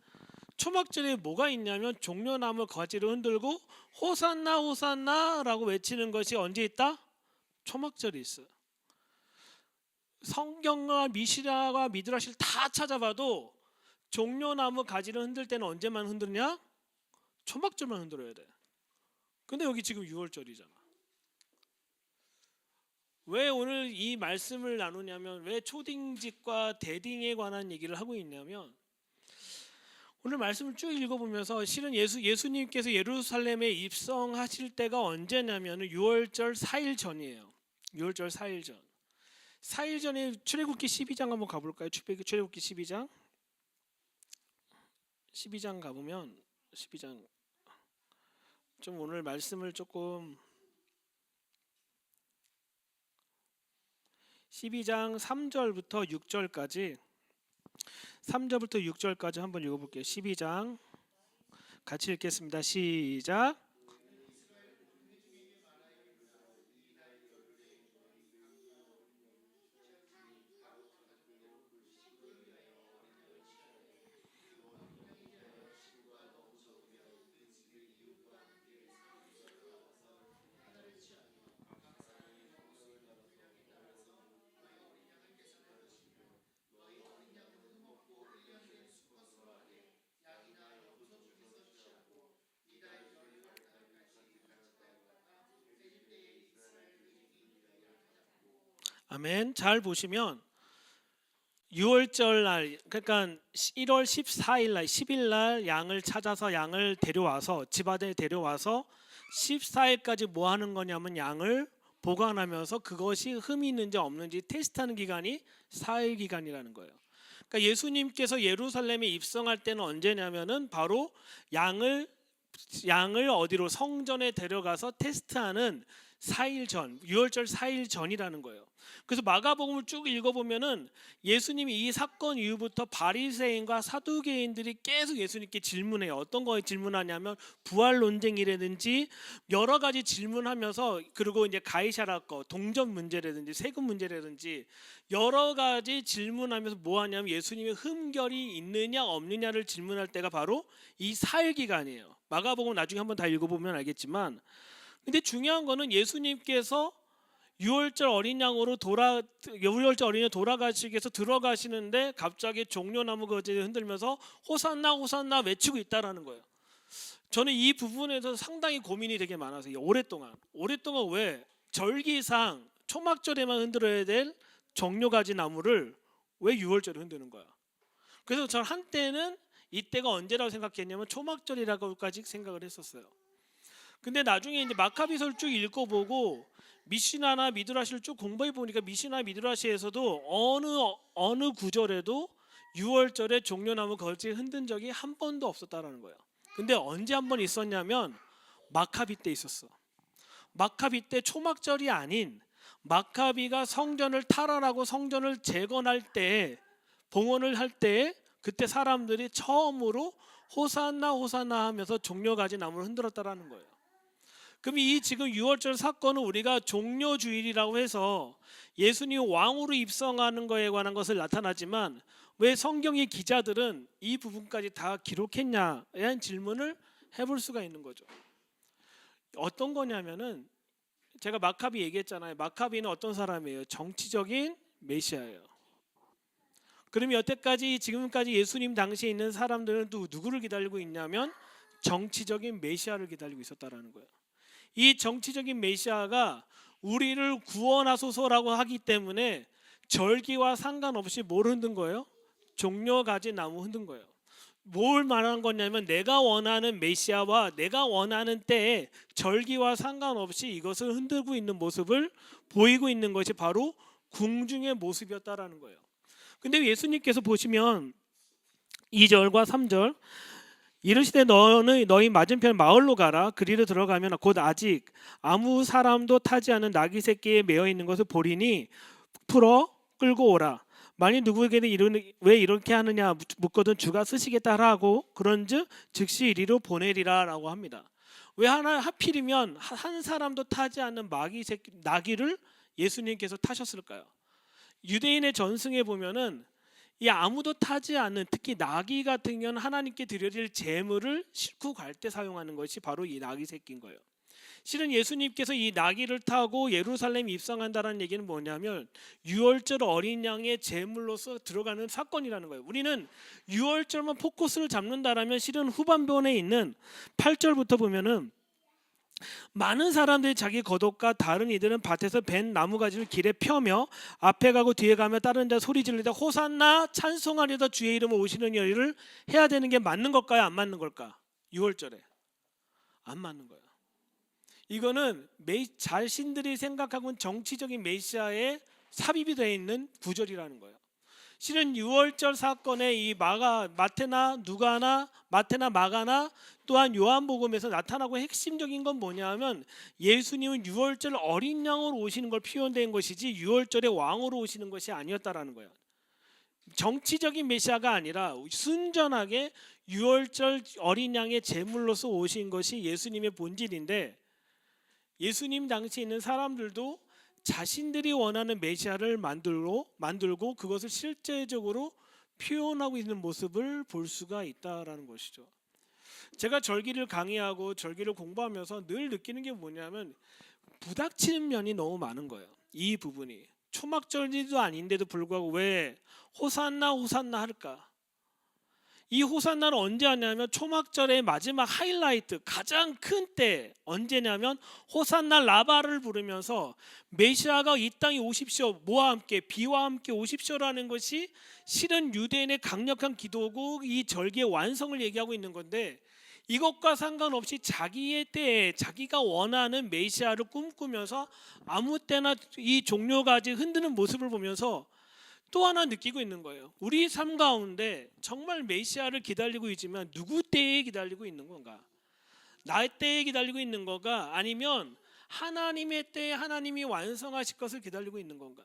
초막절에 뭐가 있냐면 종려나무 가지를 흔들고 호산나 호산나라고 외치는 것이 언제 있다? 초막절이 있어요. 성경과 미시라와 미드라시를 다 찾아봐도 종려나무 가지를 흔들 때는 언제만 흔드냐? 초막절만 흔들어야 돼. 근데 여기 지금 6월절이잖아. 왜 오늘 이 말씀을 나누냐면, 왜 초딩짓과 대딩에 관한 얘기를 하고 있냐면, 오늘 말씀을 쭉 읽어보면서 실은 예수님께서 예루살렘에 입성하실 때가 언제냐면 6월절 4일 전이에요. 6월절 4일 전. 4일 전에 출애굽기 12장 한번 가볼까요? 출애굽기 12장 가보면 12장 좀 오늘 말씀을 조금 12장 3절부터 6절까지 3절부터 6절까지 한번 읽어볼게요. 12장 같이 읽겠습니다. 시작. 아멘. 잘 보시면 6월절 날, 그러니까 1월 14일 날, 10일 날 양을 찾아서 양을 데려와서 집 안에 데려와서 14일까지 뭐 하는 거냐면 양을 보관하면서 그것이 흠이 있는지 없는지 테스트하는 기간이 4일 기간이라는 거예요. 그러니까 예수님께서 예루살렘에 입성할 때는 언제냐면은 바로 양을 어디로 성전에 데려가서 테스트하는 4일 전, 6월절 4일 전이라는 거예요. 그래서 마가복음을 쭉 읽어보면은 예수님이 이 사건 이후부터 바리새인과 사두개인들이 계속 예수님께 질문해요. 어떤 거에 질문하냐면 부활 논쟁이라든지 여러 가지 질문하면서, 그리고 이제 가이사라 거 동전 문제라든지 세금 문제라든지 여러 가지 질문하면서 뭐 하냐면 예수님의 흠결이 있느냐 없느냐를 질문할 때가 바로 이 4일 기간이에요. 마가복음 나중에 한번 다 읽어보면 알겠지만, 근데 중요한 거는 예수님께서 6월절 어린 양으로 돌아가시기 위해서 들어가시는데 갑자기 종려나무 가지를 흔들면서 호산나 호산나 외치고 있다라는 거예요. 저는 이 부분에서 상당히 고민이 되게 많아서 오랫동안 왜 절기상 초막절에만 흔들어야 될 종려가지 나무를 왜 6월절에 흔드는 거야. 그래서 저는 한때는 이때가 언제라고 생각했냐면 초막절이라고까지 생각을 했었어요. 근데 나중에 이제 마카비서를 쭉 읽어보고 미시나나 미드라시를 쭉 공부해 보니까 미시나 미드라시에서도 어느 구절에도 6월절에 종려나무 거지 흔든 적이 한 번도 없었다라는 거예요. 근데 언제 한 번 있었냐면 마카비 때 있었어. 마카비 때 초막절이 아닌 마카비가 성전을 탈환하고 성전을 재건할 때, 봉헌을 할 때 그때 사람들이 처음으로 호산나 호산나 하면서 종려가지 나무를 흔들었다라는 거예요. 그럼 이 지금 유월절 사건은 우리가 종려주일이라고 해서 예수님 왕으로 입성하는 거에 관한 것을 나타나지만 왜 성경의 기자들은 이 부분까지 다 기록했냐에 대한 질문을 해볼 수가 있는 거죠. 어떤 거냐면은 제가 마카비 얘기했잖아요. 마카비는 어떤 사람이에요? 정치적인 메시아예요. 그러면 여태까지 지금까지 예수님 당시에 있는 사람들은 또 누구를 기다리고 있냐면 정치적인 메시아를 기다리고 있었다라는 거예요. 이 정치적인 메시아가 우리를 구원하소서라고 하기 때문에 절기와 상관없이 뭘 흔든 거예요? 종려가지 나무 흔든 거예요. 뭘 말하는 거냐면 내가 원하는 메시아와 내가 원하는 때에 절기와 상관없이 이것을 흔들고 있는 모습을 보이고 있는 것이 바로 궁중의 모습이었다라는 거예요. 근데 예수님께서 보시면 2절과 3절 이르시되 너희 맞은편 마을로 가라. 그리로 들어가면 곧 아직 아무 사람도 타지 않은 나귀 새끼에 매어 있는 것을 보리니 풀어 끌고 오라. 만일 누구에게는 왜 이렇게 하느냐 묻거든 주가 쓰시겠다 하고 그런즉 즉시 이리로 보내리라라고 합니다. 왜 하필이면 한 사람도 타지 않는 나귀를 예수님께서 타셨을까요? 유대인의 전승에 보면은 이 아무도 타지 않는 특히 나귀 같은 경우는 하나님께 드려질 제물을 싣고 갈 때 사용하는 것이 바로 이 나귀 새끼인 거예요. 실은 예수님께서 이 나귀를 타고 예루살렘에 입성한다는 얘기는 뭐냐면 유월절 어린 양의 제물로서 들어가는 사건이라는 거예요. 우리는 유월절만 포커스를 잡는다라면 실은 후반부에 있는 8절부터 보면은 많은 사람들이 자기 겉옷과 다른 이들은 밭에서 벤 나무가지를 길에 펴며 앞에 가고 뒤에 가며 다른 자 소리 지르다 호산나 찬송하리다 주의 이름을 오시는 이를 해야 되는 게 맞는 걸까요? 안 맞는 걸까? 6월절에 안 맞는 거예요. 이거는 자신들이 생각하고는 정치적인 메시아에 삽입이 되어 있는 구절이라는 거예요. 실은 6월절 사건에 이 마태나 누가나 마태나 마가나 또한 요한복음에서 나타나고 핵심적인 건 뭐냐면 예수님은 6월절 어린 양으로 오시는 걸 표현된 것이지 6월절의 왕으로 오시는 것이 아니었다라는 거예요. 정치적인 메시아가 아니라 순전하게 6월절 어린 양의 제물로서 오신 것이 예수님의 본질인데 예수님 당시에 있는 사람들도 자신들이 원하는 메시아를 만들고 그것을 실제적으로 표현하고 있는 모습을 볼 수가 있다라는 것이죠. 제가 절기를 강의하고 절기를 공부하면서 늘 느끼는 게 뭐냐면 부닥치는 면이 너무 많은 거예요. 이 부분이 초막절기도 아닌데도 불구하고 왜 호산나 호산나 할까? 이 호산나를 언제 하냐면 초막절의 마지막 하이라이트 가장 큰 때 언제냐면 호산나 라바를 부르면서 메시아가 이 땅에 오십시오 뭐와 함께 비와 함께 오십시오라는 것이 실은 유대인의 강력한 기도고 이 절기의 완성을 얘기하고 있는 건데 이것과 상관없이 자기의 때에 자기가 원하는 메시아를 꿈꾸면서 아무 때나 이 종려가지 흔드는 모습을 보면서 또 하나 느끼고 있는 거예요. 우리 삶 가운데 정말 메시아를 기다리고 있지만 누구 때에 기다리고 있는 건가? 나의 때에 기다리고 있는 건가? 아니면 하나님의 때에 하나님이 완성하실 것을 기다리고 있는 건가?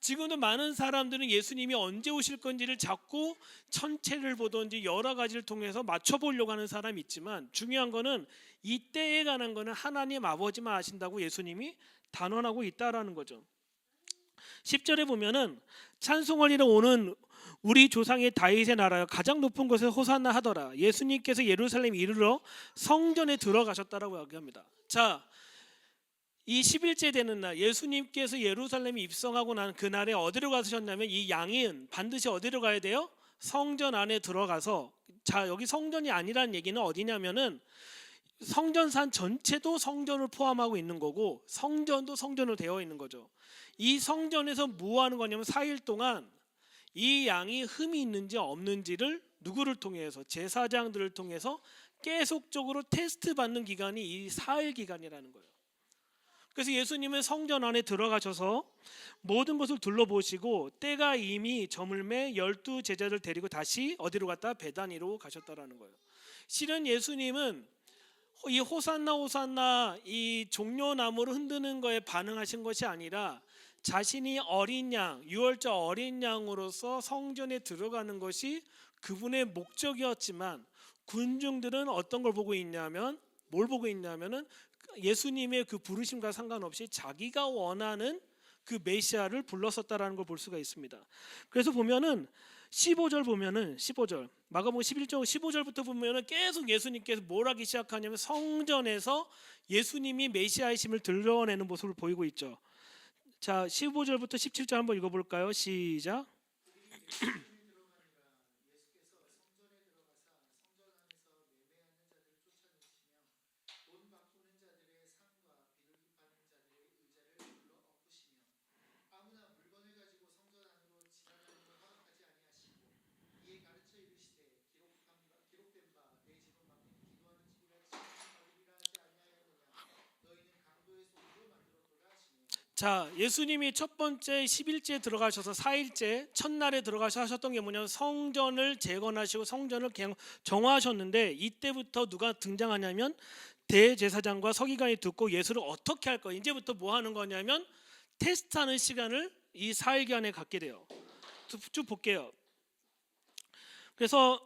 지금도 많은 사람들은 예수님이 언제 오실 건지를 자꾸 천체를 보든지 여러 가지를 통해서 맞춰보려고 하는 사람이 있지만 중요한 거는 이 때에 관한 거는 하나님 아버지만 아신다고 예수님이 단언하고 있다라는 거죠. 10절에 보면은 찬송하리라 오는 우리 조상의 다윗의 나라여 가장 높은 곳에 호산나 하더라. 예수님께서 예루살렘 이르러 성전에 들어가셨다라고 얘기합니다. 자, 이 10일째 되는 날 예수님께서 예루살렘에 입성하고 난 그날에 어디로 가셨냐면 이 양은 반드시 어디로 가야 돼요? 성전 안에 들어가서 자 여기 성전이 아니라는 얘기는 어디냐면은 성전산 전체도 성전을 포함하고 있는 거고 성전도 성전으로 되어 있는 거죠. 이 성전에서 뭐 하는 거냐면 4일 동안 이 양이 흠이 있는지 없는지를 누구를 통해서 제사장들을 통해서 계속적으로 테스트 받는 기간이 이 4일 기간이라는 거예요. 그래서 예수님은 성전 안에 들어가셔서 모든 것을 둘러보시고 때가 이미 저물매 12 제자들 데리고 다시 어디로 갔다? 베다니로 가셨다라는 거예요. 실은 예수님은 이 호산나 호산나 이 종려나무를 흔드는 거에 반응하신 것이 아니라 자신이 어린 양, 유월절 어린 양으로서 성전에 들어가는 것이 그분의 목적이었지만 군중들은 어떤 걸 보고 있냐면 뭘 보고 있냐면은 예수님의 그 부르심과 상관없이 자기가 원하는 그 메시아를 불렀었다라는 걸 볼 수가 있습니다. 그래서 보면은 15절 보면은 15절 마가복음 11장 15절부터 보면은 계속 예수님께서 뭘 하기 시작하냐면 성전에서 예수님이 메시아이심을 드러내는 모습을 보이고 있죠. 자, 15절부터 17절 한번 읽어볼까요? 시작. 자, 예수님이 첫 번째 11일째 들어가셔서 4일째 첫날에 들어가셔서 하셨던 게 뭐냐면 성전을 재건하시고 성전을 정화하셨는데 이때부터 누가 등장하냐면 대제사장과 서기관이 듣고 예수를 어떻게 할 거야. 이제부터 뭐 하는 거냐면 테스트하는 시간을 이 4일간에 갖게 돼요. 쭉 볼게요. 그래서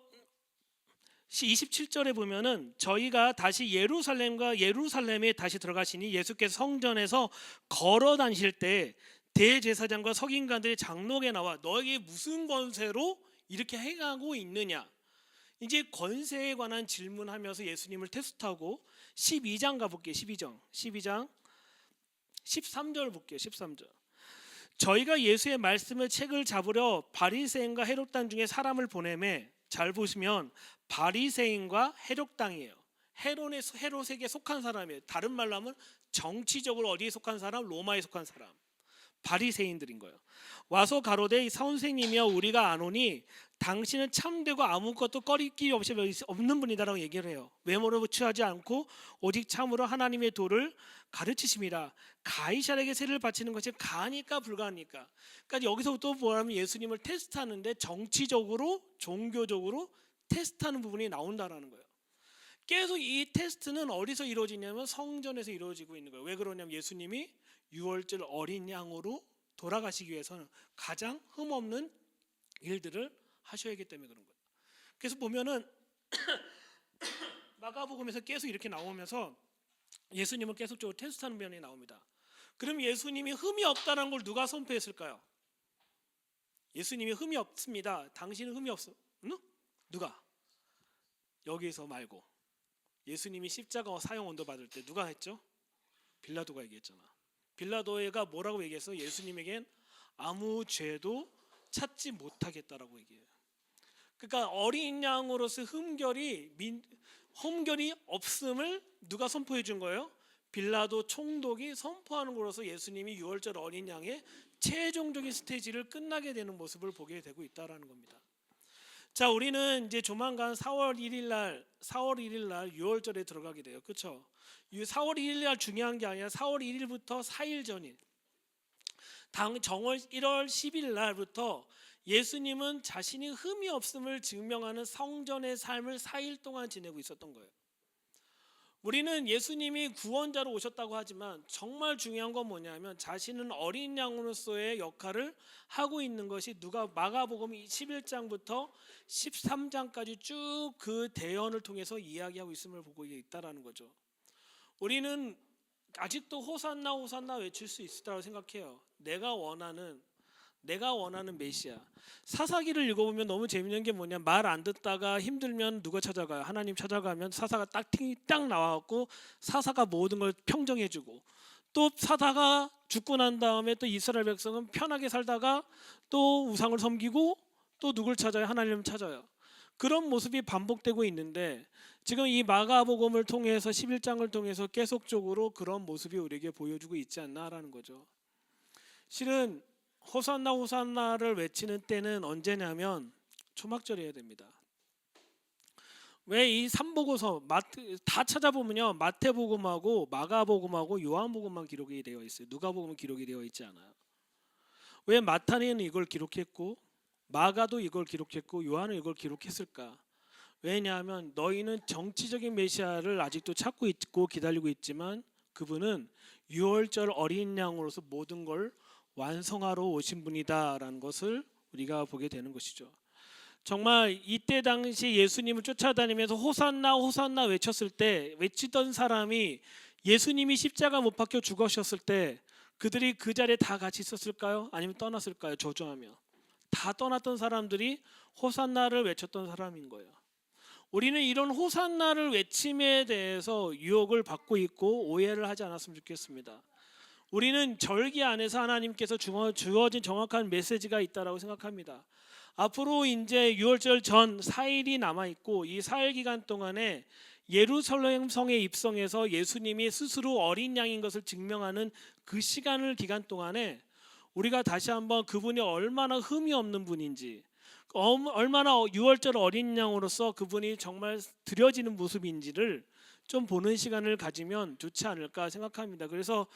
27절에 보면은 저희가 다시 예루살렘에 다시 들어가시니 예수께서 성전에서 걸어 다니실 때 대제사장과 서기관들이 장로에 나와 너에게 무슨 권세로 이렇게 행하고 있느냐. 이제 권세에 관한 질문하면서 예수님을 테스트하고 12장 가볼게요. 12장 13절 볼게요. 13절. 저희가 예수의 말씀을 책을 잡으려 바리새인과 헤롯당 중에 사람을 보내매 잘 보시면 바리새인과 헤롯당이에요. 헤롯에게 속한 사람이에요. 다른 말로 하면 정치적으로 어디에 속한 사람? 로마에 속한 사람. 바리새인들인 거예요. 와서 가로되 선생님이여 우리가 아노니 당신은 참되고 아무것도 꺼릴 길이 없는 분이다라고 얘기를 해요. 외모로 취하지 않고 오직 참으로 하나님의 도를 가르치심이라. 가이사에게 세를 바치는 것이 가니까 불가하니까. 그러니까 여기서부터 뭐냐면 예수님을 테스트하는데 정치적으로 종교적으로 테스트하는 부분이 나온다라는 거예요. 계속 이 테스트는 어디서 이루어지냐면 성전에서 이루어지고 있는 거예요. 왜 그러냐면 예수님이 유월절 어린 양으로 돌아가시기 위해서는 가장 흠없는 일들을 하셔야 하기 때문에 그런 거예요. 그래서 보면은 마가복음에서 계속 이렇게 나오면서 예수님을 계속적으로 테스트하는 면이 나옵니다. 그럼 예수님이 흠이 없다는 걸 누가 선포했을까요? 예수님이 흠이 없습니다. 당신은 흠이 없어. 응? 누가? 여기서 말고 예수님이 십자가 사형 언도 받을 때 누가 했죠? 빌라도가 얘기했잖아. 빌라도가 뭐라고 얘기했어? 예수님에겐 아무 죄도 찾지 못하겠다라고 얘기해요. 그러니까 어린 양으로서 흠결이 없음을 누가 선포해 준 거예요? 빌라도 총독이 선포하는 것으로서 예수님이 유월절 어린 양의 최종적인 스테이지를 끝나게 되는 모습을 보게 되고 있다라는 겁니다. 자, 우리는 이제 조만간 4월 1일 날 유월절에 들어가게 돼요. 그렇죠? 4월 1일 날 중요한 게 아니라 4월 1일부터 4일 전인 정월 1월 10일 날부터 예수님은 자신이 흠이 없음을 증명하는 성전의 삶을 4일 동안 지내고 있었던 거예요. 우리는 예수님이 구원자로 오셨다고 하지만 정말 중요한 건 뭐냐면 자신은 어린 양으로서의 역할을 하고 있는 것이 누가 마가복음 11장부터 13장까지 쭉 그 대언을 통해서 이야기하고 있음을 보고 있다라는 거죠. 우리는 아직도 호산나 호산나 외칠 수 있다고 생각해요. 내가 원하는 메시아. 사사기를 읽어보면 너무 재밌는 게 뭐냐, 말 안 듣다가 힘들면 누가 찾아가요? 하나님 찾아가면 사사가 딱 나와갖고 사사가 모든 걸 평정해주고, 또 사사가 죽고 난 다음에 또 이스라엘 백성은 편하게 살다가 또 우상을 섬기고 또 누굴 찾아요? 하나님을 찾아요. 그런 모습이 반복되고 있는데 지금 이 마가복음을 통해서 11장을 통해서 계속적으로 그런 모습이 우리에게 보여주고 있지 않나라는 거죠. 실은 호산나 호산나를 외치는 때는 언제냐면 초막절이어야 됩니다. 왜 이 3복음서 다 찾아보면요, 마태복음하고 마가복음하고 요한복음만 기록이 되어 있어요. 누가복음은 기록이 되어 있지 않아요. 왜 마태는 이걸 기록했고 마가도 이걸 기록했고 요한은 이걸 기록했을까? 왜냐하면 너희는 정치적인 메시아를 아직도 찾고 있고 기다리고 있지만 그분은 유월절 어린 양으로서 모든 걸 완성하러 오신 분이다라는 것을 우리가 보게 되는 것이죠. 정말 이때 당시 예수님을 쫓아다니면서 호산나 호산나 외쳤을 때 외치던 사람이 예수님이 십자가 못 박혀 죽으셨을 때 그들이 그 자리에 다 같이 있었을까요? 아니면 떠났을까요? 저주하며. 다 떠났던 사람들이 호산나를 외쳤던 사람인 거예요. 우리는 이런 호산나를 외침에 대해서 유혹을 받고 있고 오해를 하지 않았으면 좋겠습니다. 우리는 절기 안에서 하나님께서 주어진 정확한 메시지가 있다라고 생각합니다. 앞으로 이제 6월절 전 4일이 남아 있고 이 4일 기간 동안에 예루살렘 성에 입성해서 예수님이 스스로 어린 양인 것을 증명하는 그 시간을 기간 동안에 우리가 다시 한번 그분이 얼마나 흠이 없는 분인지, 얼마나 6월절 어린 양으로서 그분이 정말 드려지는 모습인지를 좀 보는 시간을 가지면 좋지 않을까 생각합니다. 그래서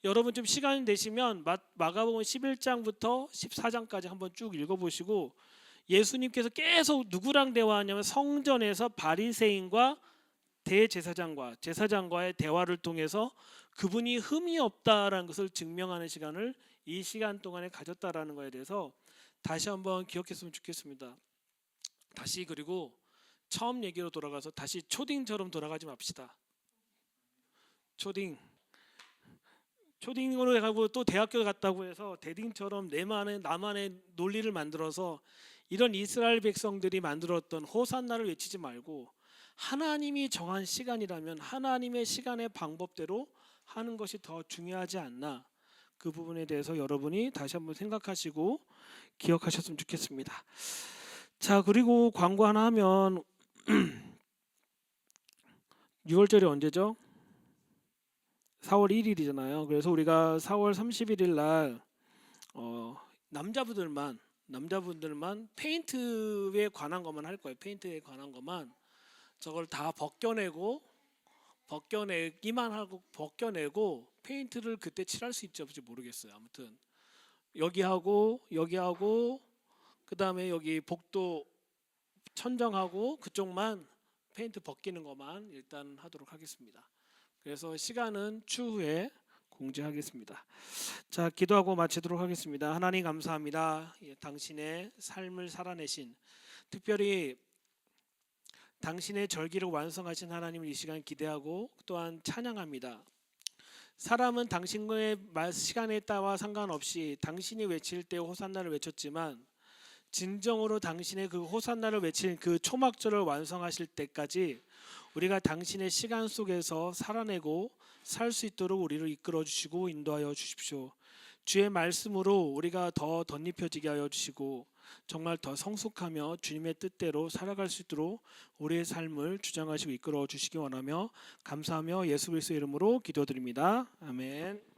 여러분 좀 시간 되시면 마가복음 11장부터 14장까지 한번 쭉 읽어보시고, 예수님께서 계속 누구랑 대화하냐면 성전에서 바리새인과 대제사장과 제사장과의 대화를 통해서 그분이 흠이 없다라는 것을 증명하는 시간을 이 시간 동안에 가졌다라는 것에 대해서 다시 한번 기억했으면 좋겠습니다. 다시 그리고 처음 얘기로 돌아가서 다시 초딩처럼 돌아가지 맙시다. 초딩으로 가고 또 대학교 갔다고 해서 대딩처럼 나만의 논리를 만들어서 이런 이스라엘 백성들이 만들었던 호산나를 외치지 말고 하나님이 정한 시간이라면 하나님의 시간의 방법대로 하는 것이 더 중요하지 않나, 그 부분에 대해서 여러분이 다시 한번 생각하시고 기억하셨으면 좋겠습니다. 자, 그리고 광고 하나 하면 6월절이 언제죠? 4월 1일이잖아요. 그래서 우리가 4월 31일 날 남자분들만 페인트에 관한 것만 할 거예요. 페인트에 관한 것만 저걸 다 벗겨내기만 하고 벗겨내고 페인트를 그때 칠할 수 있지 없을지 모르겠어요. 아무튼 여기하고 그다음에 여기 복도 천정하고 그쪽만 페인트 벗기는 것만 일단 하도록 하겠습니다. 그래서 시간은 추후에 공지하겠습니다. 자, 기도하고 마치도록 하겠습니다. 하나님 감사합니다. 당신의 삶을 살아내신, 특별히 당신의 절기를 완성하신 하나님을 이 시간 기대하고 또한 찬양합니다. 사람은 당신의 시간에 따와 상관없이 당신이 외칠 때 호산나를 외쳤지만 진정으로 당신의 그 호산나를 외친 그 초막절을 완성하실 때까지 우리가 당신의 시간 속에서 살아내고 살 수 있도록 우리를 이끌어 주시고 인도하여 주십시오. 주의 말씀으로 우리가 더 덧입혀지게 하여 주시고 정말 더 성숙하며 주님의 뜻대로 살아갈 수 있도록 우리의 삶을 주장하시고 이끌어 주시기 원하며 감사하며 예수 그리스도의 이름으로 기도드립니다. 아멘.